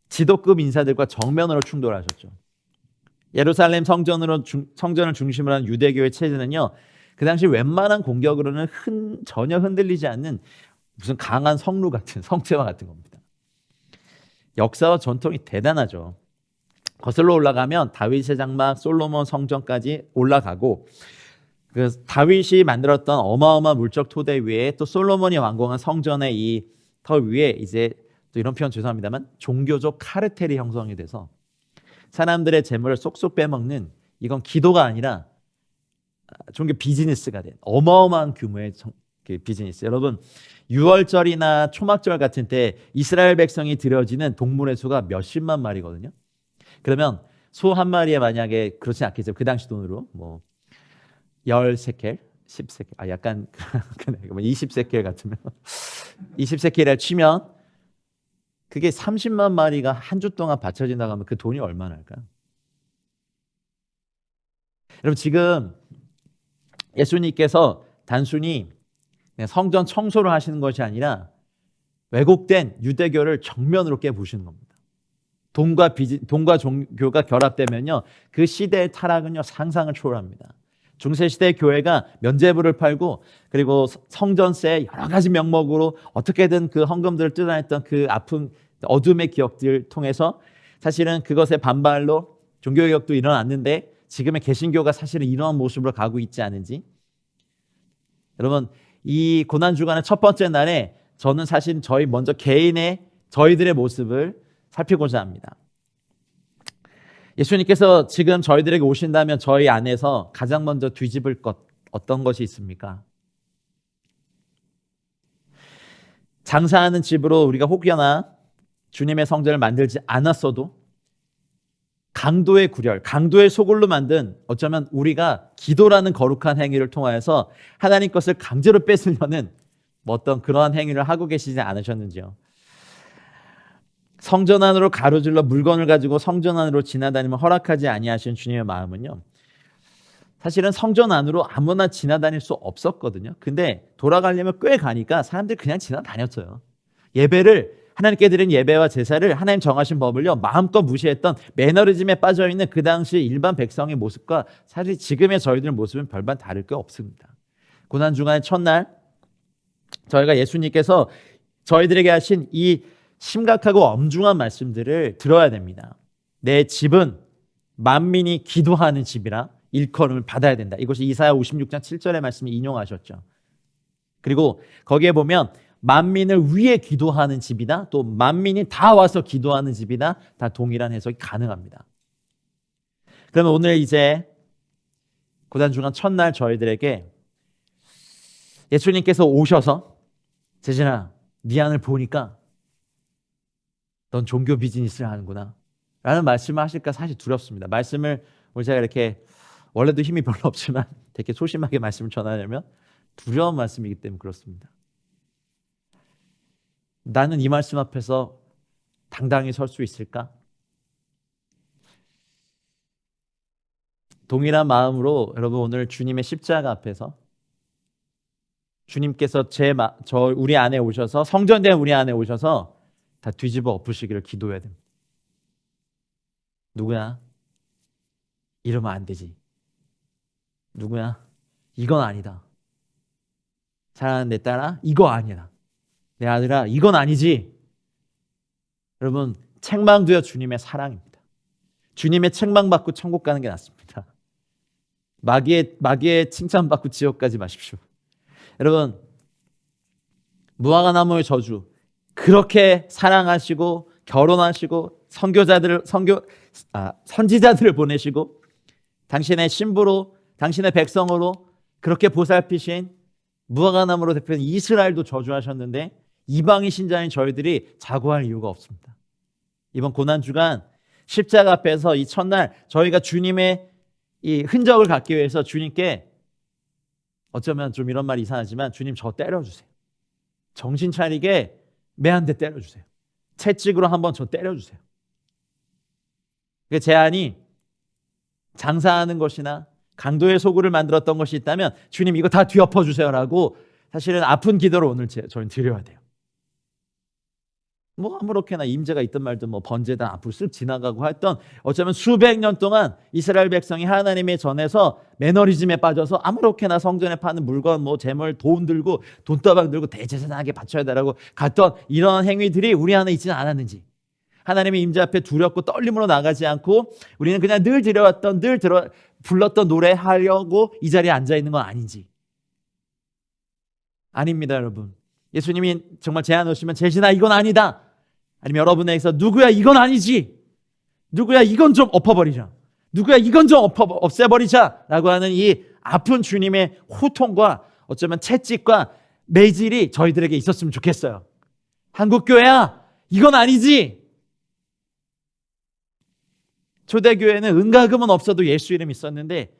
지도급 인사들과 정면으로 충돌하셨죠. 예루살렘 성전을 중심으로 한 유대교의 체제는요, 그 당시 웬만한 공격으로는 전혀 흔들리지 않는 무슨 강한 성루 같은, 성체와 같은 겁니다. 역사와 전통이 대단하죠. 거슬러 올라가면 다윗의 장막, 솔로몬 성전까지 올라가고, 그 다윗이 만들었던 어마어마한 물적 토대 위에 또 솔로몬이 완공한 성전의 이 터 위에 이제 또 이런 표현 죄송합니다만 종교적 카르텔이 형성이 돼서 사람들의 재물을 쏙쏙 빼먹는, 이건 기도가 아니라 종교 비즈니스가 된 어마어마한 규모의 비즈니스. 여러분, 유월절이나 초막절 같은 때 이스라엘 백성이 드려지는 동물의 수가 몇십만 마리거든요. 그러면 소 한 마리에 만약에, 그렇지 않겠죠, 그 당시 돈으로 뭐 10세켈, 10세켈, 약간 20세켈 같으면 20세켈을 치면 그게 30만 마리가 한 주 동안 바쳐진다고 하면 그 돈이 얼마나 할까요? 여러분, 지금 예수님께서 단순히 성전 청소를 하시는 것이 아니라 왜곡된 유대교를 정면으로 깨부시는 겁니다. 돈과 종교가 결합되면요, 그 시대의 타락은요 상상을 초월합니다. 중세시대 교회가 면죄부를 팔고, 그리고 성전세 여러 가지 명목으로 어떻게든 그 헌금들을 뜯어냈던 그 아픈 어둠의 기억들 통해서 사실은 그것에 반발로 종교개혁도 일어났는데, 지금의 개신교가 사실은 이러한 모습으로 가고 있지 않은지. 여러분, 이 고난주간의 첫 번째 날에 저는 사실 먼저 저희들의 모습을 살피고자 합니다. 예수님께서 지금 저희들에게 오신다면 저희 안에서 가장 먼저 뒤집을 것, 어떤 것이 있습니까? 장사하는 집으로 우리가 혹여나 주님의 성전을 만들지 않았어도 강도의 구렬, 강도의 소굴로 만든, 어쩌면 우리가 기도라는 거룩한 행위를 통하여서 하나님 것을 강제로 뺏으려는 어떤 그러한 행위를 하고 계시지 않으셨는지요? 성전 안으로 가로질러 물건을 가지고 성전 안으로 지나다니면 허락하지 아니하신 주님의 마음은요, 사실은 성전 안으로 아무나 지나다닐 수 없었거든요. 근데 돌아가려면 꽤 가니까 사람들이 그냥 지나다녔어요. 예배를, 하나님께 드린 예배와 제사를, 하나님 정하신 법을요 마음껏 무시했던 매너리즘에 빠져있는 그 당시 일반 백성의 모습과 사실 지금의 저희들 모습은 별반 다를 게 없습니다. 고난주간의 첫날 저희가 예수님께서 저희들에게 하신 이 심각하고 엄중한 말씀들을 들어야 됩니다. 내 집은 만민이 기도하는 집이라 일컬음을 받아야 된다. 이것이 이사야 56장 7절의 말씀을 인용하셨죠. 그리고 거기에 보면 만민을 위해 기도하는 집이다, 또 만민이 다 와서 기도하는 집이다, 다 동일한 해석이 가능합니다. 그러면 오늘 이제 고난주간 첫날 저희들에게 예수님께서 오셔서 재진아, 네 안을 보니까 넌 종교 비즈니스를 하는구나 라는 말씀을 하실까 사실 두렵습니다. 말씀을 오늘 제가 이렇게 원래도 힘이 별로 없지만 되게 소심하게 말씀을 전하려면 두려운 말씀이기 때문에 그렇습니다. 나는 이 말씀 앞에서 당당히 설 수 있을까? 동일한 마음으로 여러분 오늘 주님의 십자가 앞에서 주님께서 우리 안에 오셔서 성전된 우리 안에 오셔서 다 뒤집어 엎으시기를 기도해야 됩니다. 누구야? 이러면 안 되지. 누구야? 이건 아니다. 사랑하는 내 딸아, 이거 아니야. 내 아들아, 이건 아니지. 여러분, 책망도요 주님의 사랑입니다. 주님의 책망받고 천국 가는 게 낫습니다. 마귀의 칭찬받고 지옥 가지 마십시오. 여러분, 무화과나무의 저주, 그렇게 사랑하시고 결혼하시고 선지자들을 보내시고 당신의 신부로, 당신의 백성으로 그렇게 보살피신 무화과나무로 대표된 이스라엘도 저주하셨는데 이방인 신자인 저희들이 자고할 이유가 없습니다. 이번 고난주간 십자가 앞에서 이 첫날 저희가 주님의 이 흔적을 갖기 위해서 주님께 어쩌면 좀 이런 말이 이상하지만 주님 저 때려주세요. 정신 차리게 매 한 대 때려주세요. 채찍으로 한번 저 때려주세요. 그 제안이 장사하는 것이나 강도의 소굴을 만들었던 것이 있다면 주님 이거 다 뒤엎어주세요 라고 사실은 아픈 기도를 오늘 저희는 드려야 돼요. 뭐 아무렇게나 임재가 있든 말든 뭐 번제단 앞으로 쓱 지나가고 했던 어쩌면 수백 년 동안 이스라엘 백성이 하나님의 전에서 매너리즘에 빠져서 아무렇게나 성전에 파는 물건 뭐 재물 돈 들고 돈다방 들고 대제사장에게 바쳐야 되라고 갔던 이런 행위들이 우리 안에 있지는 않았는지, 하나님의 임재 앞에 두렵고 떨림으로 나가지 않고 우리는 그냥 늘 드려왔던 불렀던 노래 하려고 이 자리에 앉아 있는 건 아닌지. 아닙니다, 여러분. 예수님이 정말 제안 오시면 제신아 이건 아니다. 아니면 여러분에게서 누구야 이건 아니지. 누구야 이건 좀 엎어버리자. 누구야 이건 좀 없애버리자 라고 하는 이 아픈 주님의 호통과 어쩌면 채찍과 매질이 저희들에게 있었으면 좋겠어요. 한국교회야 이건 아니지. 초대교회는 은가금은 없어도 예수 이름이 있었는데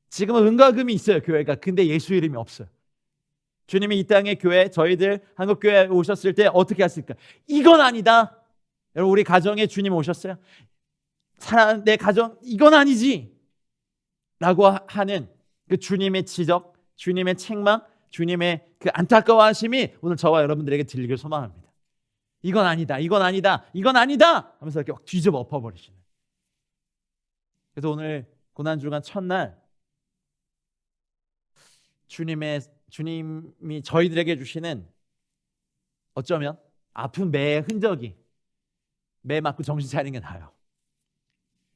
지금은 은가금이 있어요 교회가. 근데 예수 이름이 없어요. 주님이 이 땅의 교회, 저희들 한국교회에 오셨을 때 어떻게 하실까? 이건 아니다. 여러분 우리 가정에 주님 오셨어요? 사랑하는 내 가정 이건 아니지 라고 하는 그 주님의 지적, 주님의 책망, 주님의 그 안타까워하심이 오늘 저와 여러분들에게 들리길 소망합니다. 이건 아니다, 이건 아니다, 이건 아니다 하면서 이렇게 뒤집어 엎어버리시는. 그래서 오늘 고난주간 첫날 주님이 저희들에게 주시는 어쩌면 아픈 매의 흔적이 매 맞고 정신 차리는 게 나아요.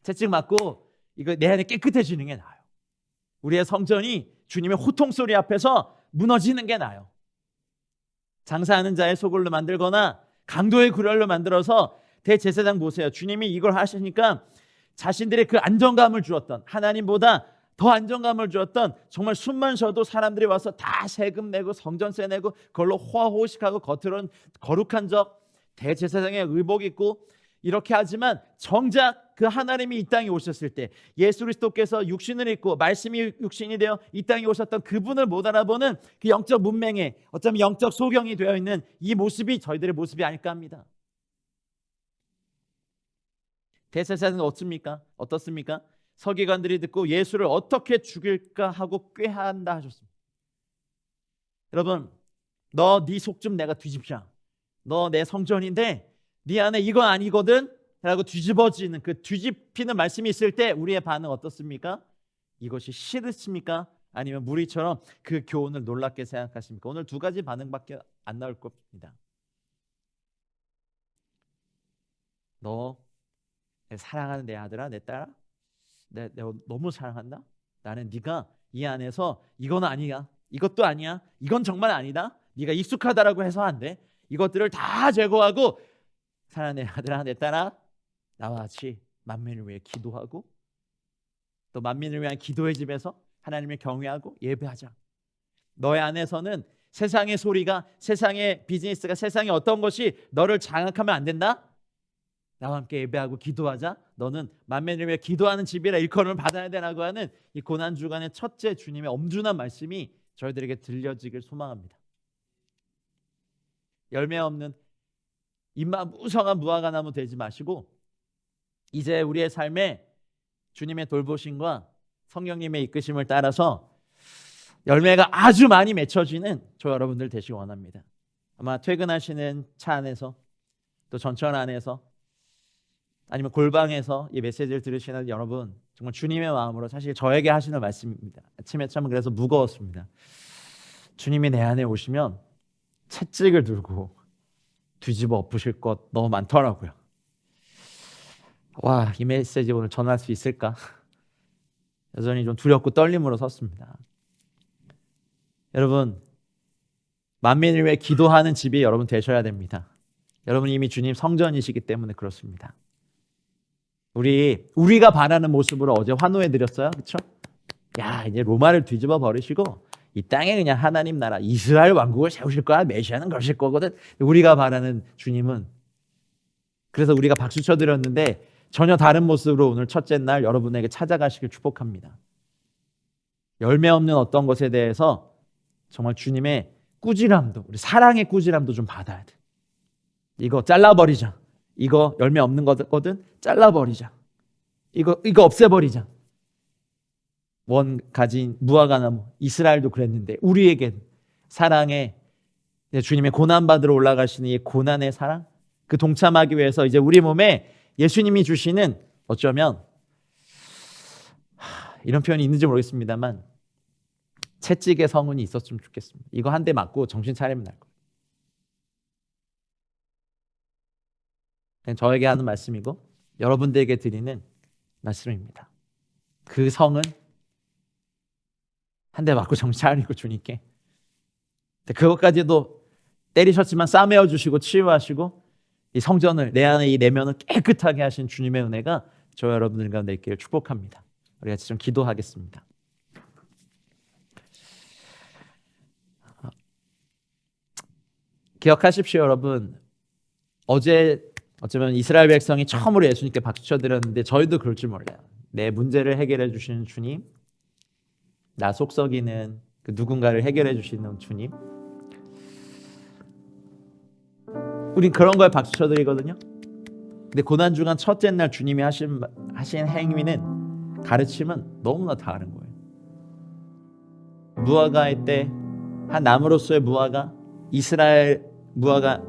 채찍 맞고 이거 내 안에 깨끗해지는 게 나아요. 우리의 성전이 주님의 호통 소리 앞에서 무너지는 게 나아요. 장사하는 자의 소굴로 만들거나 강도의 굴열로 만들어서 대제사장 보세요. 주님이 이걸 하시니까 자신들의 그 안정감을 주었던, 하나님보다 더 안정감을 주었던, 정말 숨만 쉬어도 사람들이 와서 다 세금 내고 성전세 내고 그걸로 호화호식하고 겉으로는 거룩한 적, 대제사장의 의복 입고 이렇게 하지만 정작 그 하나님이 이 땅에 오셨을 때 예수 그리스도께서 육신을 입고 말씀이 육신이 되어 이 땅에 오셨던 그분을 못 알아보는 그 영적 문맹에 어쩌면 영적 소경이 되어 있는 이 모습이 저희들의 모습이 아닐까 합니다. 대제사장은 어떻습니까? 서기관들이 듣고 예수를 어떻게 죽일까 하고 꾀한다 하셨습니다. 여러분, 너 네 속 좀 내가 뒤집자. 너 내 성전인데 네 안에 이건 아니거든 라고 뒤집어지는 그 뒤집히는 말씀이 있을 때 우리의 반응 어떻습니까? 이것이 싫으십니까? 아니면 무리처럼 그 교훈을 놀랍게 생각하십니까? 오늘 두 가지 반응밖에 안 나올 겁니다. 너 사랑하는 내 아들아, 내 딸아, 내가 너무 사랑한다. 나는 네가 이 안에서 이건 아니야, 이것도 아니야, 이건 정말 아니다. 네가 익숙하다라고 해서 안 돼. 이것들을 다 제거하고 사랑하는 내 아들아, 내 딸아, 나와 같이 만민을 위해 기도하고 또 만민을 위한 기도의 집에서 하나님을 경외하고 예배하자. 너의 안에서는 세상의 소리가, 세상의 비즈니스가, 세상의 어떤 것이 너를 장악하면 안 된다. 나와 함께 예배하고 기도하자. 너는 만민을 위해 기도하는 집이라 일컬음을 받아야 되라고 하는 이 고난 주간의 첫째 주님의 엄중한 말씀이 저희들에게 들려지길 소망합니다. 열매 없는 입만 무성한 무화과 나무 되지 마시고 이제 우리의 삶에 주님의 돌보심과 성령님의 이끄심을 따라서 열매가 아주 많이 맺혀지는 저 여러분들 되시기 원합니다. 아마 퇴근하시는 차 안에서 또 전철 안에서 아니면 골방에서 이 메시지를 들으시는 여러분, 정말 주님의 마음으로 사실 저에게 하시는 말씀입니다. 아침에 참 그래서 무거웠습니다. 주님이 내 안에 오시면 채찍을 들고 뒤집어 엎으실 것 너무 많더라고요. 와, 이 메시지 오늘 전할 수 있을까? 여전히 좀 두렵고 떨림으로 섰습니다. 여러분, 만민을 위해 기도하는 집이 여러분 되셔야 됩니다. 여러분 이미 주님 성전이시기 때문에 그렇습니다. 우리가 바라는 모습으로 어제 환호해 드렸어요. 그렇죠? 야, 이제 로마를 뒤집어 버리시고 이 땅에 그냥 하나님 나라 이스라엘 왕국을 세우실 거야. 메시아는 거실 거거든. 우리가 바라는 주님은, 그래서 우리가 박수 쳐 드렸는데 전혀 다른 모습으로 오늘 첫째 날 여러분에게 찾아가시길 축복합니다. 열매 없는 어떤 것에 대해서 정말 주님의 꾸지람도, 우리 사랑의 꾸지람도 좀 받아야 돼. 이거 잘라버리자. 이거 열매 없는 거거든. 잘라버리자. 이거 없애버리자. 원 가진 무화과 나무, 이스라엘도 그랬는데 우리에겐 사랑의 주님의 고난 받으러 올라가시는 이 고난의 사랑, 그 동참하기 위해서 이제 우리 몸에 예수님이 주시는, 어쩌면 이런 표현이 있는지 모르겠습니다만 채찍의 성은이 있었으면 좋겠습니다. 이거 한 대 맞고 정신 차리면 날 거예요. 그냥 저에게 하는 말씀이고 여러분들에게 드리는 말씀입니다. 그 성은 한 대 맞고 정신 차리고 주님께, 그것까지도 때리셨지만 싸매어 주시고 치유하시고 이 성전을, 내 안에 이 내면을 깨끗하게 하신 주님의 은혜가 저 여러분들 가운데 있기를 축복합니다. 우리 같이 좀 기도하겠습니다. 기억하십시오, 여러분. 어제 어쩌면 이스라엘 백성이 처음으로 예수님께 박수 쳐드렸는데 저희도 그럴 줄 몰라요. 내 문제를 해결해 주시는 주님, 나 속썩이는 그 누군가를 해결해 주시는 주님, 우린 그런 거에 박수 쳐드리거든요. 근데 고난주간 첫째 날 주님이 하신 행위는, 가르침은 너무나 다른 거예요. 무화과의 때, 한 나무로서의 무화과, 이스라엘 무화과,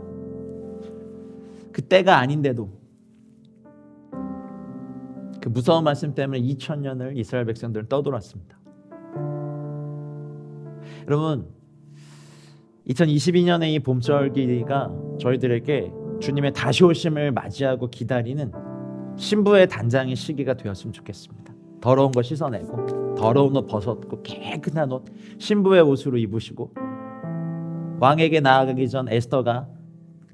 그 때가 아닌데도 그 무서운 말씀 때문에 2000년을 이스라엘 백성들은 떠돌았습니다. 여러분, 2022년의 이 봄철기가 저희들에게 주님의 다시 오심을 맞이하고 기다리는 신부의 단장의 시기가 되었으면 좋겠습니다. 더러운 거 씻어내고 더러운 옷 벗었고 깨끗한 옷 신부의 옷으로 입으시고, 왕에게 나아가기 전 에스더가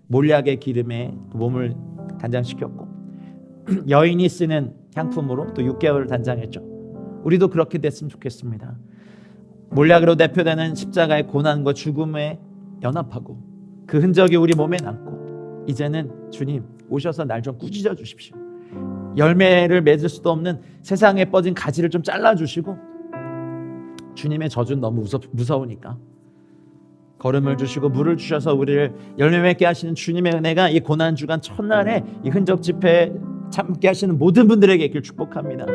몰약의 기름에 몸을 단장시켰고 여인이 쓰는 향품으로 또 6개월을 단장했죠. 우리도 그렇게 됐으면 좋겠습니다. 몰약으로 대표되는 십자가의 고난과 죽음에 연합하고 그 흔적이 우리 몸에 남고, 이제는 주님 오셔서 날 좀 꾸짖어 주십시오. 열매를 맺을 수도 없는 세상에 뻗은 가지를 좀 잘라주시고, 주님의 저주는 너무 무서우니까 걸음을 주시고 물을 주셔서 우리를 열매 맺게 하시는 주님의 은혜가 이 고난주간 첫날에 이 흔적 집회에 참게 하시는 모든 분들에게 있길 축복합니다.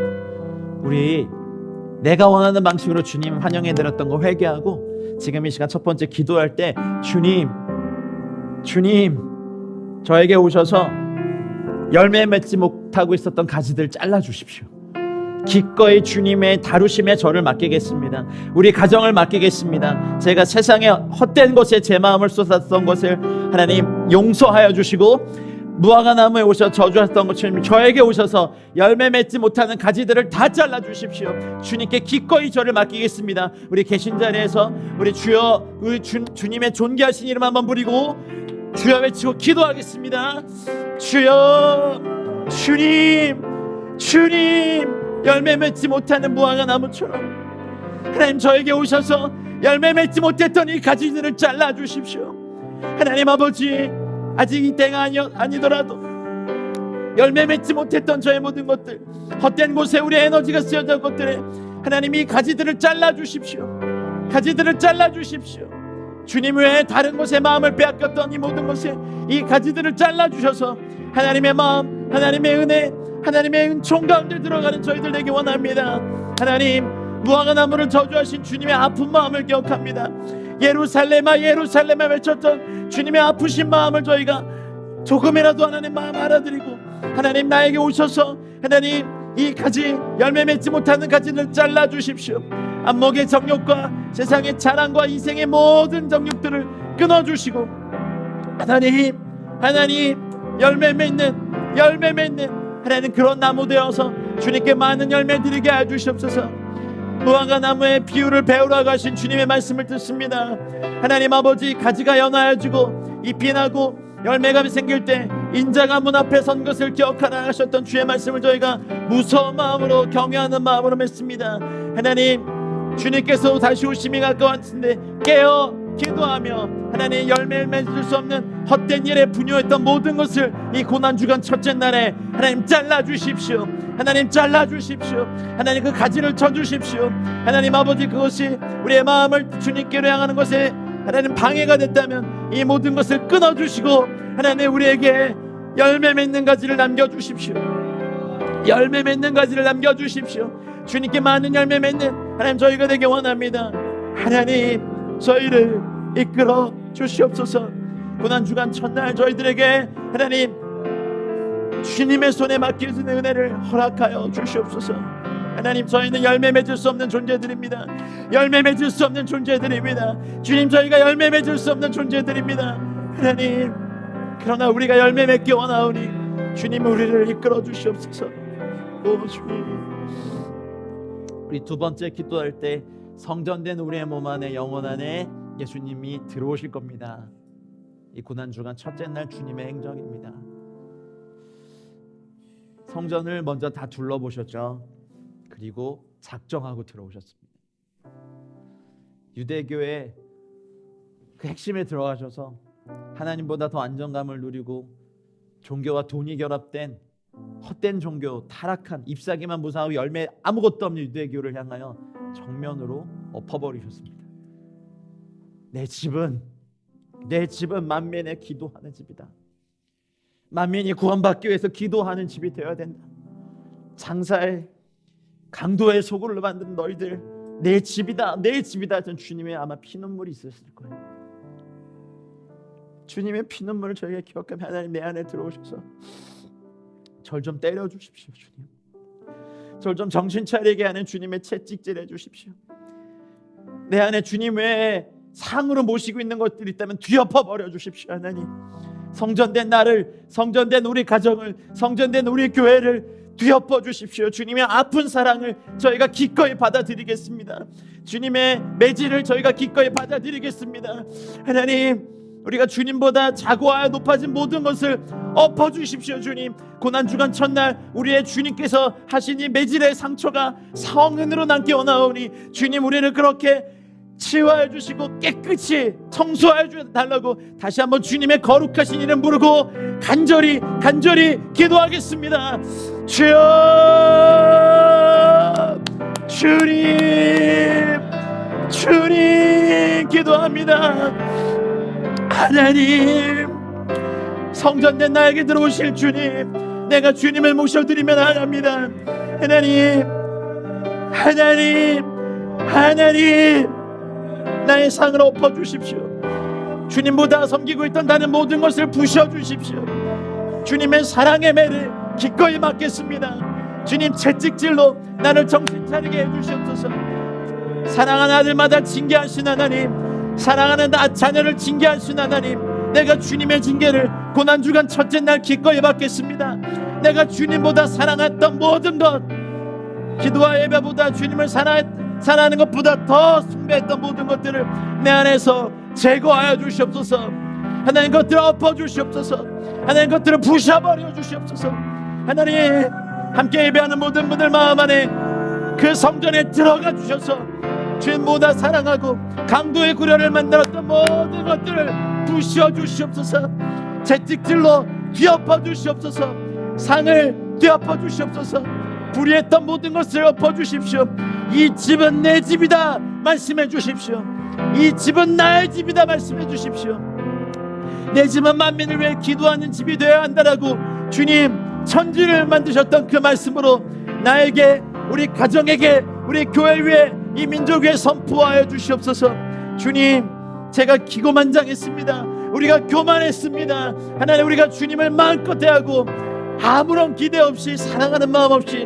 우리 내가 원하는 방식으로 주님 환영해 드렸던 거 회개하고 지금 이 시간 첫 번째 기도할 때 주님 저에게 오셔서 열매 맺지 못하고 있었던 가지들 잘라주십시오. 기꺼이 주님의 다루심에 저를 맡기겠습니다. 우리 가정을 맡기겠습니다. 제가 세상에 헛된 것에 제 마음을 쏟았던 것을 하나님 용서하여 주시고, 무화과 나무에 오셔서 저주했던 것처럼 저에게 오셔서 열매 맺지 못하는 가지들을 다 잘라주십시오. 주님께 기꺼이 저를 맡기겠습니다. 우리 계신 자리에서 우리 주여, 우리 주님의 존귀하신 이름 한번 부리고 주여 외치고 기도하겠습니다. 주여, 주님 열매 맺지 못하는 무화과 나무처럼 하나님 저에게 오셔서 열매 맺지 못했던 이 가지들을 잘라주십시오. 하나님 아버지, 아직 이 때가 아니더라도 열매 맺지 못했던 저의 모든 것들, 헛된 곳에 우리의 에너지가 쓰여진 것들에 하나님 이 가지들을 잘라주십시오. 가지들을 잘라주십시오. 주님 외에 다른 곳에 마음을 빼앗겼던 이 모든 것에 이 가지들을 잘라주셔서 하나님의 마음, 하나님의 은혜, 하나님의 은총 가운데 들어가는 저희들 되기 원합니다. 하나님, 무화과 나무를 저주하신 주님의 아픈 마음을 기억합니다. 예루살렘아 예루살렘아 외쳤던 주님의 아프신 마음을 저희가 조금이라도 하나님 마음 알아드리고, 하나님 나에게 오셔서 하나님 이 가지, 열매 맺지 못하는 가지를 잘라주십시오. 안목의 정욕과 세상의 자랑과 인생의 모든 정욕들을 끊어주시고 하나님 열매 맺는 하나님 그런 나무 되어서 주님께 많은 열매 드리게 해주시옵소서. 무화과 나무의 비유를 배우러 가신 주님의 말씀을 듣습니다. 하나님 아버지, 가지가 연하여지고 잎이 나고 열매가 생길 때 인자가 문 앞에 선 것을 기억하라 하셨던 주의 말씀을 저희가 무서운 마음으로, 경외하는 마음으로 맺습니다. 하나님, 주님께서 다시 오심이 가까웠는데 깨어 기도하며 하나님 열매를 맺을 수 없는 헛된 일에 분유했던 모든 것을 이 고난주간 첫째 날에 하나님 잘라주십시오. 하나님 잘라주십시오. 하나님 그 가지를 쳐주십시오. 하나님 아버지, 그것이 우리의 마음을 주님께로 향하는 것에 하나님 방해가 됐다면 이 모든 것을 끊어주시고 하나님 우리에게 열매 맺는 가지를 남겨주십시오. 열매 맺는 가지를 남겨주십시오. 주님께 많은 열매 맺는 하나님 저희가 되기 원합니다. 하나님 저희를 이끌어 주시옵소서. 고난주간 첫날 저희들에게 하나님 주님의 손에 맡기는 은혜를 허락하여 주시옵소서. 하나님, 저희는 열매 맺을 수 없는 존재들입니다. 열매 맺을 수 없는 존재들입니다. 주님, 저희가 열매 맺을 수 없는 존재들입니다. 하나님, 그러나 우리가 열매 맺기 원하오니 주님 우리를 이끌어 주시옵소서. 오 주님, 우리 두 번째 기도할 때 성전된 우리의 몸 안에, 영혼 안에 예수님이 들어오실 겁니다. 이 고난주간 첫째 날 주님의 행적입니다. 성전을 먼저 다 둘러보셨죠. 그리고 작정하고 들어오셨습니다. 유대교의 그 핵심에 들어가셔서 하나님보다 더 안정감을 누리고 종교와 돈이 결합된 헛된 종교, 타락한, 잎사귀만 무성하고 열매 아무것도 없는 유대교를 향하여 정면으로 엎어버리셨습니다. 내 집은 만민의 기도하는 집이다. 만민이 구원받기 위해서 기도하는 집이 되어야 된다. 장사의 강도의 소굴로 만든 너희들, 내 집이다 전 주님의 아마 피눈물이 있었을 거예요. 주님의 피눈물을 저희가 기억하며 하나님 내 안에 들어오셔서 절 좀 때려주십시오. 주님, 절 좀 정신 차리게 하는 주님의 채찍질 해주십시오. 내 안에 주님 외에 상으로 모시고 있는 것들이 있다면 뒤엎어 버려 주십시오. 하나님, 성전된 나를, 성전된 우리 가정을, 성전된 우리 교회를 뒤엎어 주십시오. 주님의 아픈 사랑을 저희가 기꺼이 받아들이겠습니다. 주님의 매질을 저희가 기꺼이 받아들이겠습니다. 하나님, 우리가 주님보다 자고하여 높아진 모든 것을 엎어주십시오. 주님, 고난주간 첫날 우리의 주님께서 하신 이 매질의 상처가 성은으로 남게 원하오니 주님 우리를 그렇게 치유하여 주시고 깨끗이 청소하여 주달라고 다시 한번 주님의 거룩하신 이름 부르고 간절히 기도하겠습니다. 주여, 주님 기도합니다. 하나님, 성전된 나에게 들어오실 주님, 내가 주님을 모셔드리면 합니다. 하나님, 나의 상을 엎어주십시오. 주님보다 섬기고 있던 다른 모든 것을 부셔주십시오. 주님의 사랑의 매를 기꺼이 맡겠습니다. 주님 채찍질로 나를 정신 차리게 해주시옵소서. 사랑하는 아들마다 징계하신 하나님, 사랑하는 자녀를 징계하신 하나님, 내가 주님의 징계를 고난주간 첫째 날 기꺼이 받겠습니다. 내가 주님보다 사랑했던 모든 것, 기도와 예배보다 주님을 사랑하는 것보다 더 숭배했던 모든 것들을 내 안에서 제거하여 주시옵소서. 하나님, 것들을 엎어주시옵소서. 하나님, 것들을 부셔버려 주시옵소서. 하나님, 함께 예배하는 모든 분들 마음 안에 그 성전에 들어가 주셔서 주님보다 사랑하고 강도의 구려를 만들었던 모든 것들을 부셔 주시옵소서. 채찍질로 뒤엎어 주시옵소서. 상을 뒤엎어 주시옵소서. 불의했던 모든 것을 엎어 주십시오. 이 집은 내 집이다 말씀해 주십시오. 이 집은 나의 집이다 말씀해 주십시오. 내 집은 만민을 위해 기도하는 집이 되어야 한다라고 주님 천지를 만드셨던 그 말씀으로 나에게, 우리 가정에게, 우리 교회 위에, 이 민족 위에 선포하여 주시옵소서. 주님, 제가 기고만장했습니다. 우리가 교만했습니다. 하나님, 우리가 주님을 마음껏 대하고 아무런 기대 없이, 사랑하는 마음 없이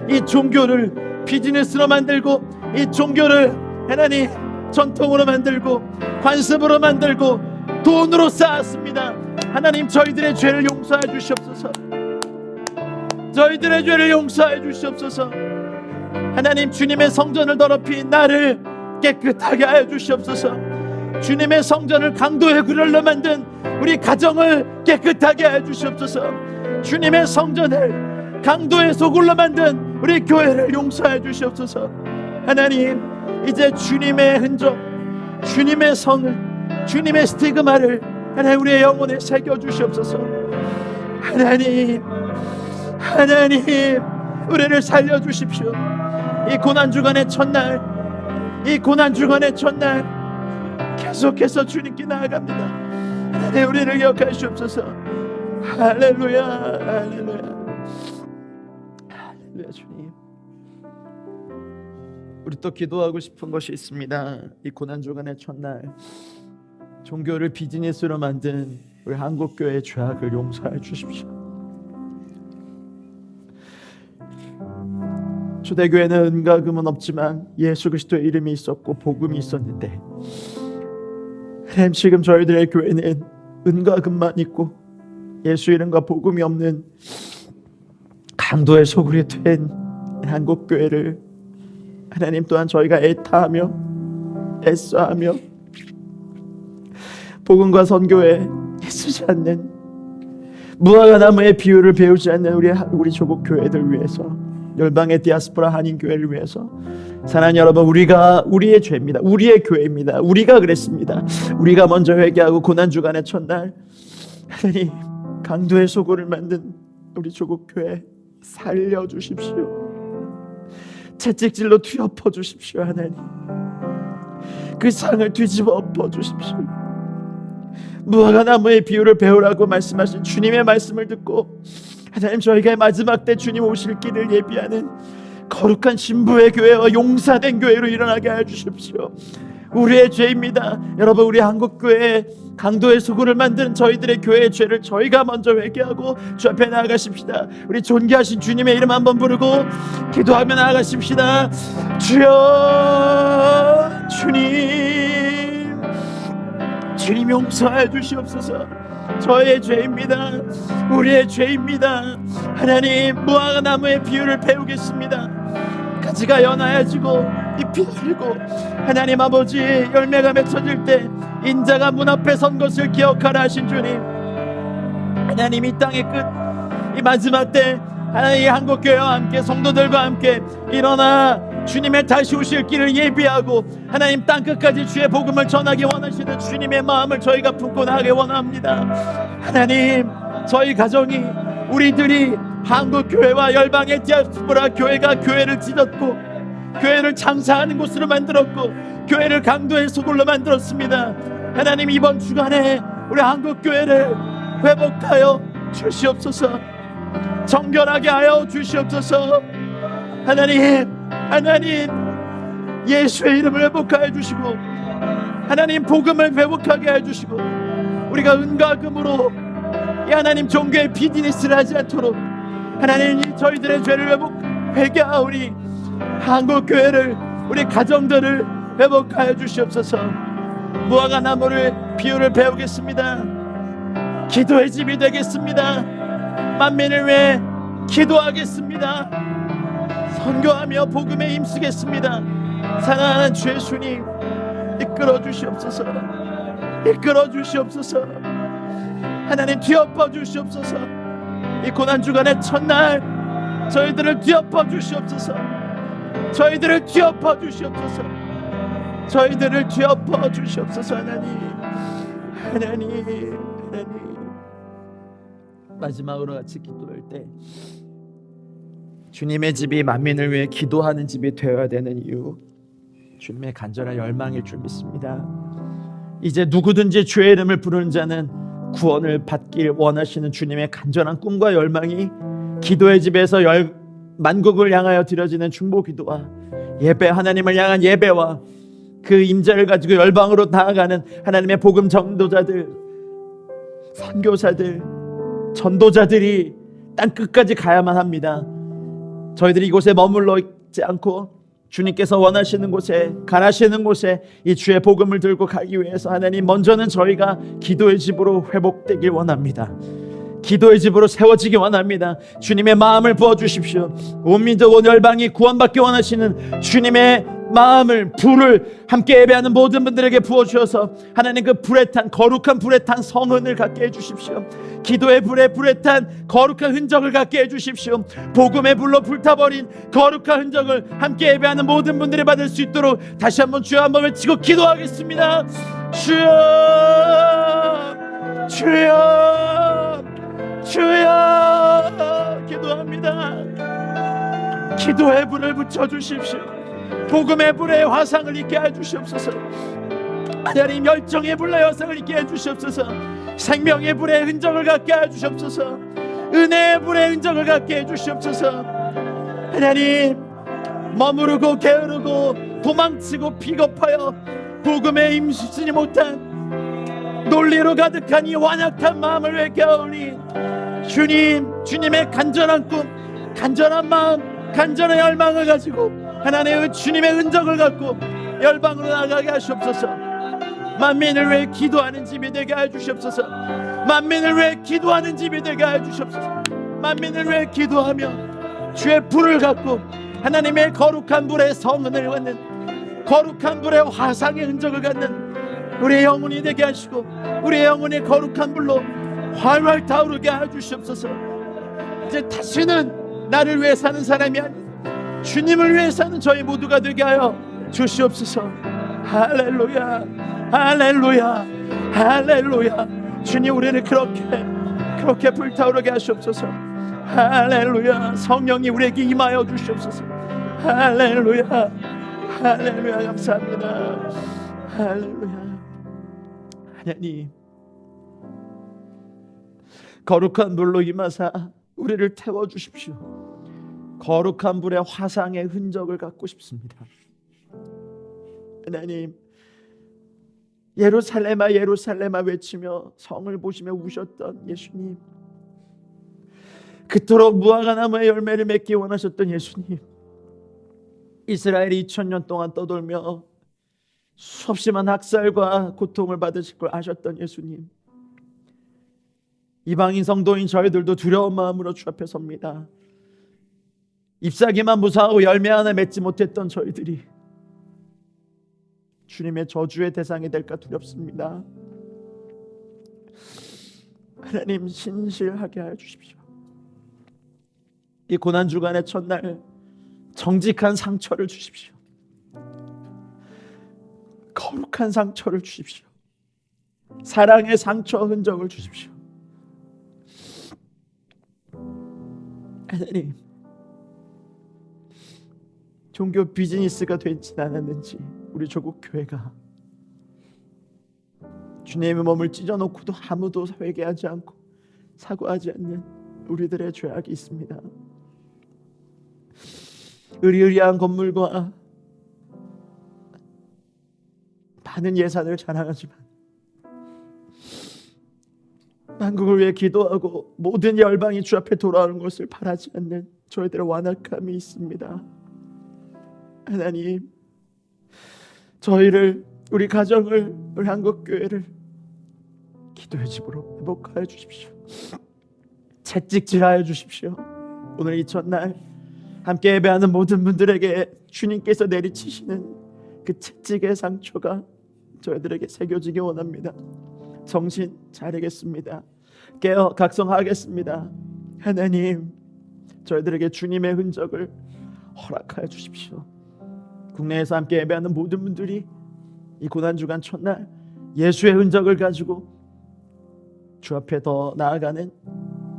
이 종교를 비즈니스로 만들고, 이 종교를 하나님 전통으로 만들고, 관습으로 만들고, 돈으로 쌓았습니다. 하나님, 저희들의 죄를 용서해 주시옵소서. 저희들의 죄를 용서해 주시옵소서. 하나님, 주님의 성전을 더럽힌 나를 깨끗하게 하여 주시옵소서. 주님의 성전을 강도의 구렬로 만든 우리 가정을 깨끗하게 하여 주시옵소서. 주님의 성전을 강도의 소굴로 만든 우리 교회를 용서해 주시옵소서. 하나님, 이제 주님의 흔적, 주님의 성을, 주님의 스티그마를 하나님 우리의 영혼에 새겨 주시옵소서. 하나님, 하나님, 우리를 살려 주십시오. 이 고난주간의 첫날, 이 고난주간의 첫날 계속해서 주님께 나아갑니다. 하나님, 우리를 기억하시옵소서. 할렐루야, 할렐루야, 할렐루야. 주님, 우리 또 기도하고 싶은 것이 있습니다. 이 고난주간의 첫날 종교를 비즈니스로 만든 우리 한국교회의 죄악을 용서해 주십시오. 초대교회는 은과 금은 없지만 예수 그리스도의 이름이 있었고 복음이 있었는데, 하나님, 지금 저희들의 교회는 은과 금만 있고 예수 이름과 복음이 없는 강도의 소굴이 된 한국교회를 하나님 또한 저희가 애타하며 애써하며 복음과 선교에 애쓰지 않는, 무화과 나무의 비유를 배우지 않는 우리 조국 교회들 위해서, 열방의 디아스포라 한인교회를 위해서, 사랑하는 여러분, 우리가 우리의 죄입니다. 우리의 교회입니다. 우리가 그랬습니다. 우리가 먼저 회개하고 고난주간의 첫날 하나님, 강도의 소굴을 만든 우리 조국 교회 살려주십시오. 채찍질로 뒤엎어 주십시오. 하나님, 그 상을 뒤집어 엎어 주십시오. 무화과 나무의 비유를 배우라고 말씀하신 주님의 말씀을 듣고 하나님, 저희가 마지막 때 주님 오실 길을 예비하는 거룩한 신부의 교회와 용사된 교회로 일어나게 하여 주십시오. 우리의 죄입니다. 여러분, 우리 한국교회 강도의 소굴을 만든 저희들의 교회의 죄를 저희가 먼저 회개하고 주 앞에 나아가십시다. 우리 존귀하신 주님의 이름 한번 부르고 기도하며 나아가십시다. 주여, 주님 용서해 주시옵소서. 저의 죄입니다. 우리의 죄입니다. 하나님, 무화과 나무의 비유를 배우겠습니다. 가지가 연하여지고 잎이 들고 하나님 아버지, 열매가 맺혀질 때 인자가 문 앞에 선 것을 기억하라 하신 주님, 하나님, 이 땅의 끝, 이 마지막 때 하나님, 이 한국교회와 함께 성도들과 함께 일어나 주님의 다시 오실 길을 예비하고 하나님 땅끝까지 주의 복음을 전하기 원하시는 주님의 마음을 저희가 품고 나가기 원합니다. 하나님, 저희 가정이, 우리들이 한국교회와 열방의 디아스포라 교회가 교회를 찢었고 교회를 장사하는 곳으로 만들었고 교회를 강도의 소굴로 만들었습니다. 하나님, 이번 주간에 우리 한국교회를 회복하여 주시옵소서. 정결하게 하여 주시옵소서. 하나님, 예수의 이름을 회복하여 주시고 하나님, 복음을 회복하게 해주시고 우리가 은과 금으로 이 하나님 종교의 비즈니스를 하지 않도록 하나님, 저희들의 죄를 회개하오니 한국교회를, 우리 가정들을 회복하여 주시옵소서. 무화과 나무를 비유를 배우겠습니다. 기도의 집이 되겠습니다. 만민을 위해 기도하겠습니다. 선교하며 복음에 힘쓰겠습니다. 사랑하는 주 예수님, 이끌어 주시옵소서. 이끌어 주시옵소서. 하나님, 뒤엎어 주시옵소서. 이 고난주간의 첫날 저희들을 뒤엎어 주시옵소서. 저희들을 뒤엎어 주시옵소서. 저희들을 뒤엎어 주시옵소서. 하나님, 마지막으로 같이 기도할 때 주님의 집이 만민을 위해 기도하는 집이 되어야 되는 이유, 주님의 간절한 열망일 줄 믿습니다. 이제 누구든지 주의 이름을 부르는 자는 구원을 받길 원하시는 주님의 간절한 꿈과 열망이 기도의 집에서 만국을 향하여 드려지는 중보 기도와 예배, 하나님을 향한 예배와 그 임재를 가지고 열방으로 나아가는 하나님의 복음 전도자들, 선교사들, 전도자들이 땅 끝까지 가야만 합니다. 저희들이 이곳에 머물러 있지 않고 주님께서 원하시는 곳에, 가라시는 곳에 이 주의 복음을 들고 가기 위해서 하나님, 먼저는 저희가 기도의 집으로 회복되길 원합니다. 기도의 집으로 세워지기 원합니다. 주님의 마음을 부어주십시오. 온 민족 온 열방이 구원받기 원하시는 주님의 마음을, 불을 함께 예배하는 모든 분들에게 부어주셔서 하나님, 그 불에 탄, 거룩한 불에 탄 성은을 갖게 해주십시오. 기도의 불에 탄 거룩한 흔적을 갖게 해주십시오. 복음의 불로 불타버린 거룩한 흔적을 함께 예배하는 모든 분들이 받을 수 있도록 다시 한번 주여 한번 외치고 기도하겠습니다. 주여, 주여, 주여, 기도합니다. 기도의 불을 붙여주십시오. 복음의 불에 화상을 있게 해주시옵소서. 하나님, 열정의 불에 화상을 있게 해주시옵소서. 생명의 불에 흔적을 갖게 해주시옵소서. 은혜의 불에 흔적을 갖게 해주시옵소서. 하나님, 머무르고 게으르고 도망치고 비겁하여 복음에 임시지 못한 논리로 가득한 이 완악한 마음을 왜 깨우니 주님, 주님의 간절한 꿈, 간절한 마음, 간절한 열망을 가지고 하나님의 주님의 흔적을 갖고 열방으로 나가게 하시옵소서. 만민을 위해 기도하는 집이 되게 해주시옵소서. 만민을 위해 기도하는 집이 되게 해주시옵소서. 만민을 위해 기도하며 주의 불을 갖고 하나님의 거룩한 불의 성은을 갖는, 거룩한 불의 화상의 흔적을 갖는 우리의 영혼이 되게 하시고 우리의 영혼의 거룩한 불로 활활 타오르게 해주시옵소서. 이제 다시는 나를 위해 사는 사람이 아닌 주님을 위해 사는 저희 모두가 되게 하여 주시옵소서. 할렐루야, 할렐루야, 할렐루야. 주님, 우리를 그렇게 불타오르게 하시옵소서. 할렐루야. 성령이 우리에게 임하여 주시옵소서. 할렐루야, 할렐루야. 감사합니다. 할렐루야. 하나님, 거룩한 불로 임하사 우리를 태워주십시오. 거룩한 불의 화상의 흔적을 갖고 싶습니다. 하나님, 예루살렘아 예루살렘아 외치며 성을 보시며 우셨던 예수님, 그토록 무화과 나무의 열매를 맺기 원하셨던 예수님, 이스라엘이 2000년 동안 떠돌며 수없이만 학살과 고통을 받으실 걸 아셨던 예수님, 이방인 성도인 저희들도 두려운 마음으로 주 앞에 섭니다. 잎사귀만 무사하고 열매 하나 맺지 못했던 저희들이 주님의 저주의 대상이 될까 두렵습니다. 하나님, 신실하게 하여 주십시오. 이 고난주간의 첫날 정직한 상처를 주십시오. 거룩한 상처를 주십시오. 사랑의 상처 흔적을 주십시오. 하나님, 종교 비즈니스가 되진 않았는지 우리 조국 교회가 주님의 몸을 찢어놓고도 아무도 회개하지 않고 사과하지 않는 우리들의 죄악이 있습니다. 의리의리한 건물과 많은 예산을 자랑하지만 만국을 위해 기도하고 모든 열방이 주 앞에 돌아오는 것을 바라지 않는 저희들의 완악함이 있습니다. 하나님, 저희를, 우리 가정을, 우리 한국교회를 기도의 집으로 회복하여 주십시오. 채찍질하여 주십시오. 오늘 이 첫날 함께 예배하는 모든 분들에게 주님께서 내리치시는 그 채찍의 상처가 저희들에게 새겨지기 원합니다. 정신 차리겠습니다. 깨어 각성하겠습니다. 하나님, 저희들에게 주님의 흔적을 허락하여 주십시오. 국내에서 함께 예배하는 모든 분들이 이 고난주간 첫날 예수의 흔적을 가지고 주 앞에 더 나아가는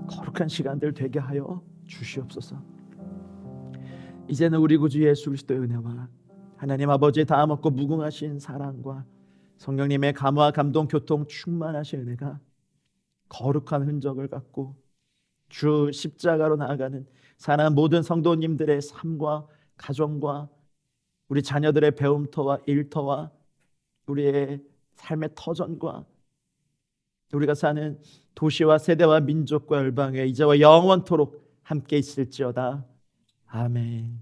거룩한 시간들 되게 하여 주시옵소서. 이제는 우리 구주 예수 그리스도의 은혜와 하나님 아버지의 다음 없고 무궁하신 사랑과 성령님의 감화 감동 교통 충만하신 은혜가 거룩한 흔적을 갖고 주 십자가로 나아가는 사랑하는 모든 성도님들의 삶과 가정과 우리 자녀들의 배움터와 일터와 우리의 삶의 터전과 우리가 사는 도시와 세대와 민족과 열방에 이제와 영원토록 함께 있을지어다. 아멘.